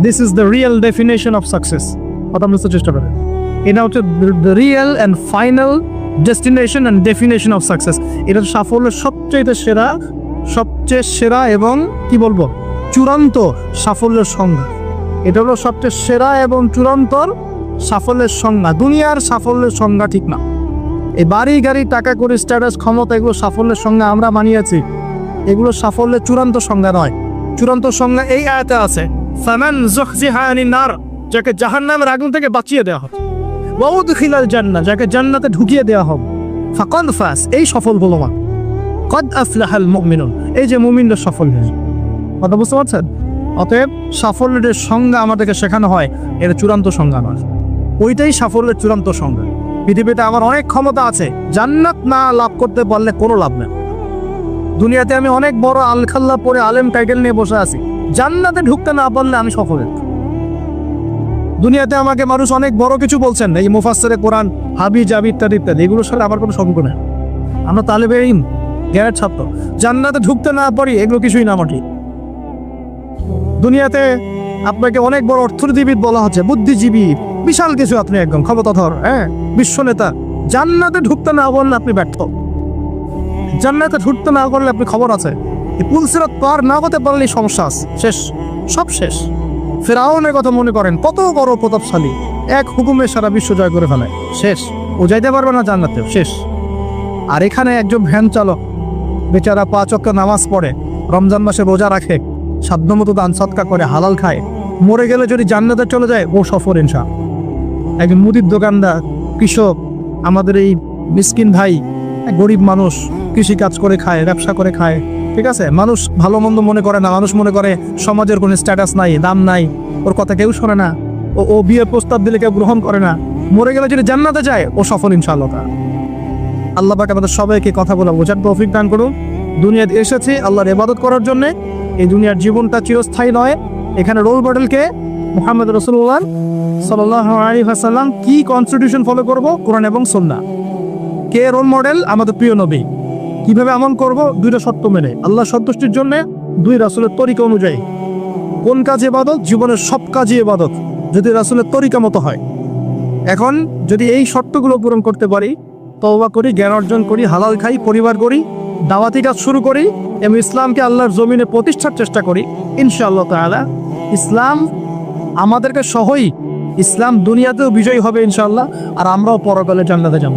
This is the real definition of success. কথা বুঝতে চেষ্টা করেন, এটা হচ্ছে the real and final destination and definition of success. এটা সাফল্যের সবচেয়ে সেরা এবং কি বলবো, চূড়ান্ত সাফল্যের সংজ্ঞা। এটা হলো সবচেয়ে সেরা এবং চূড়ান্ত সাফল্যের সংজ্ঞা। দুনিয়ার সাফল্যের সংজ্ঞা ঠিক না। এই বাড়ি গাড়ি টাকা করে স্ট্যাটাস ক্ষমতা, এগুলো সাফল্যের সংজ্ঞা আমরা মানিয়েছি, এগুলো সাফল্যের চূড়ান্ত সংজ্ঞা নয়। চূড়ান্ত সংজ্ঞা এই আয়াতে আছে, ফামান যুকজিহা আনিন নার, যাকে জাহান্নামের আগুন থেকে বাঁচিয়ে দেওয়া হবে, ওয়া উদখিলাল জান্নাহ, যাকে জান্নাতে ঢুকিয়ে দেওয়া হবে, ফাকাদ ফাজ, এই সফল হলো মা। কদ আফলাহাল মুমিনুন, এই যে মুমিনরা সফল হয়েছে। কথা বুঝতে পারছেন? অতএব সাফল্যের সংজ্ঞা আমাদেরকে শেখানো হয়, এটা চূড়ান্ত সংজ্ঞা নয়, ওইটাই সাফল্যের চূড়ান্ত সংজ্ঞা। পৃথিবীতে আমার অনেক ক্ষমতা আছে, জান্নাত না লাভ করতে পারলে কোনো লাভ নেই। দুনিয়াতে আমি অনেক বড় আলখাল্লা পরে আলেম টাইটেল নিয়ে বসে আছি, জান্নাতে ঢুকতে না পারলে আমি সফল। দুনিয়াতে আমাকে মানুষ অনেক বড় কিছু বলছেন, এই মুফাসসিরে কোরআন, হাবি জাবি ইত্যাদি ইত্যাদি, এগুলোর সাথে আমার কোনো সম্পর্ক নেই। আমরা তালেবে ইলম, জ্ঞানের ছাত্র, জান্নাতে ঢুকতে না পারি এগুলো কিছুই না আমার ঠিক। দুনিয়াতে আপনাকে অনেক বড় অর্থনীতিবিদ বলা হচ্ছে, বুদ্ধিজীবী, বিশাল কিছু, আপনি একদম ক্ষমতাধর, বিশ্ব নেতা, জান্নাতে ঢুকতে না পারলে আপনি ব্যর্থ। জান্নাতে ঢুকতে না পারলে আপনি খবর আছে, এই পুলসিরাত পার না হতে পারলে সমস্যা আছে, শেষ, সব শেষ। ফেরাউনের কথা মনে করেন, কত বড় প্রতাপশালী, এক হুকুমে সারা বিশ্ব জয় করে ফেলে, শেষ, ও যাইতে পারবে না জান্নাতে, শেষ। আর এখানে একজন ভ্যান চালক বেচারা 5 ওয়াক্ত নামাজ পড়ে, রমজান মাসে রোজা রাখে, সাধ্যমতো দান সদকা করে, হালাল খায়, মরে গেলে যদি জান্নাতে চলে যায় ও সফল ইনশাআল্লাহ। একজন মুদির দোকানদার, কৃষক, আমাদের এই মিসকিন ভাই, গরিব মানুষ, কৃষি কাজ করে খায়, ব্যবসা করে খায়, ঠিক আছে? মানুষ ভালো মন্দ মনে করে না, মানুষ মনে করে সমাজের কোনো স্ট্যাটাস নাই, দাম নাই, ওর কথা কেউ শোনে না, ও বিয়ের প্রস্তাব দিলে কেউ গ্রহণ করে না, মরে গেলে যদি জান্নাতে যায় ও সফল ইনশাআল্লাহ। আল্লাহ পাক আমাদের সবাইকে কথা বলা বোঝার তৌফিক দান করুন। দুনিয়াতে এসেছি আল্লাহর ইবাদত করার জন্য, এই দুনিয়ার জীবনটা চিরস্থায়ী নয়। এখানে রোল মডেলকে মুহাম্মদ রাসূলুল্লাহ সাল্লাল্লাহু আলাইহি ওয়াসাল্লাম, কি কনস্টিটিউশন ফলো করব, কোরআন এবং সুন্নাহ। কে রোল মডেল? আমাদের প্রিয় নবী। কিভাবে আমল করব? 2টা শর্ত মেনে, আল্লাহ সন্তুষ্টির জন্য, 2 রাসূলের তরিকা অনুযায়ী। কোন কাজ ইবাদত? জীবনের সব কাজই ইবাদত যদি রাসূলের তরিকা মতো হয়। এখন যদি এই শর্তগুলো পূরণ করতে পারি, তওবা করি, জ্ঞান অর্জন করি, হালাল খাই, পরিবার করি, দাওয়াতি কাজ শুরু করি এবং ইসলামকে আল্লাহর জমিনে প্রতিষ্ঠার চেষ্টা করি, ইনশাআল্লাহ তাআলা ইসলাম আমাদেরকে সহই, ইসলাম দুনিয়াতেও বিজয়ী হবে ইনশাআল্লাহ, আর আমরাও পরকালে জান্নাতে যাব।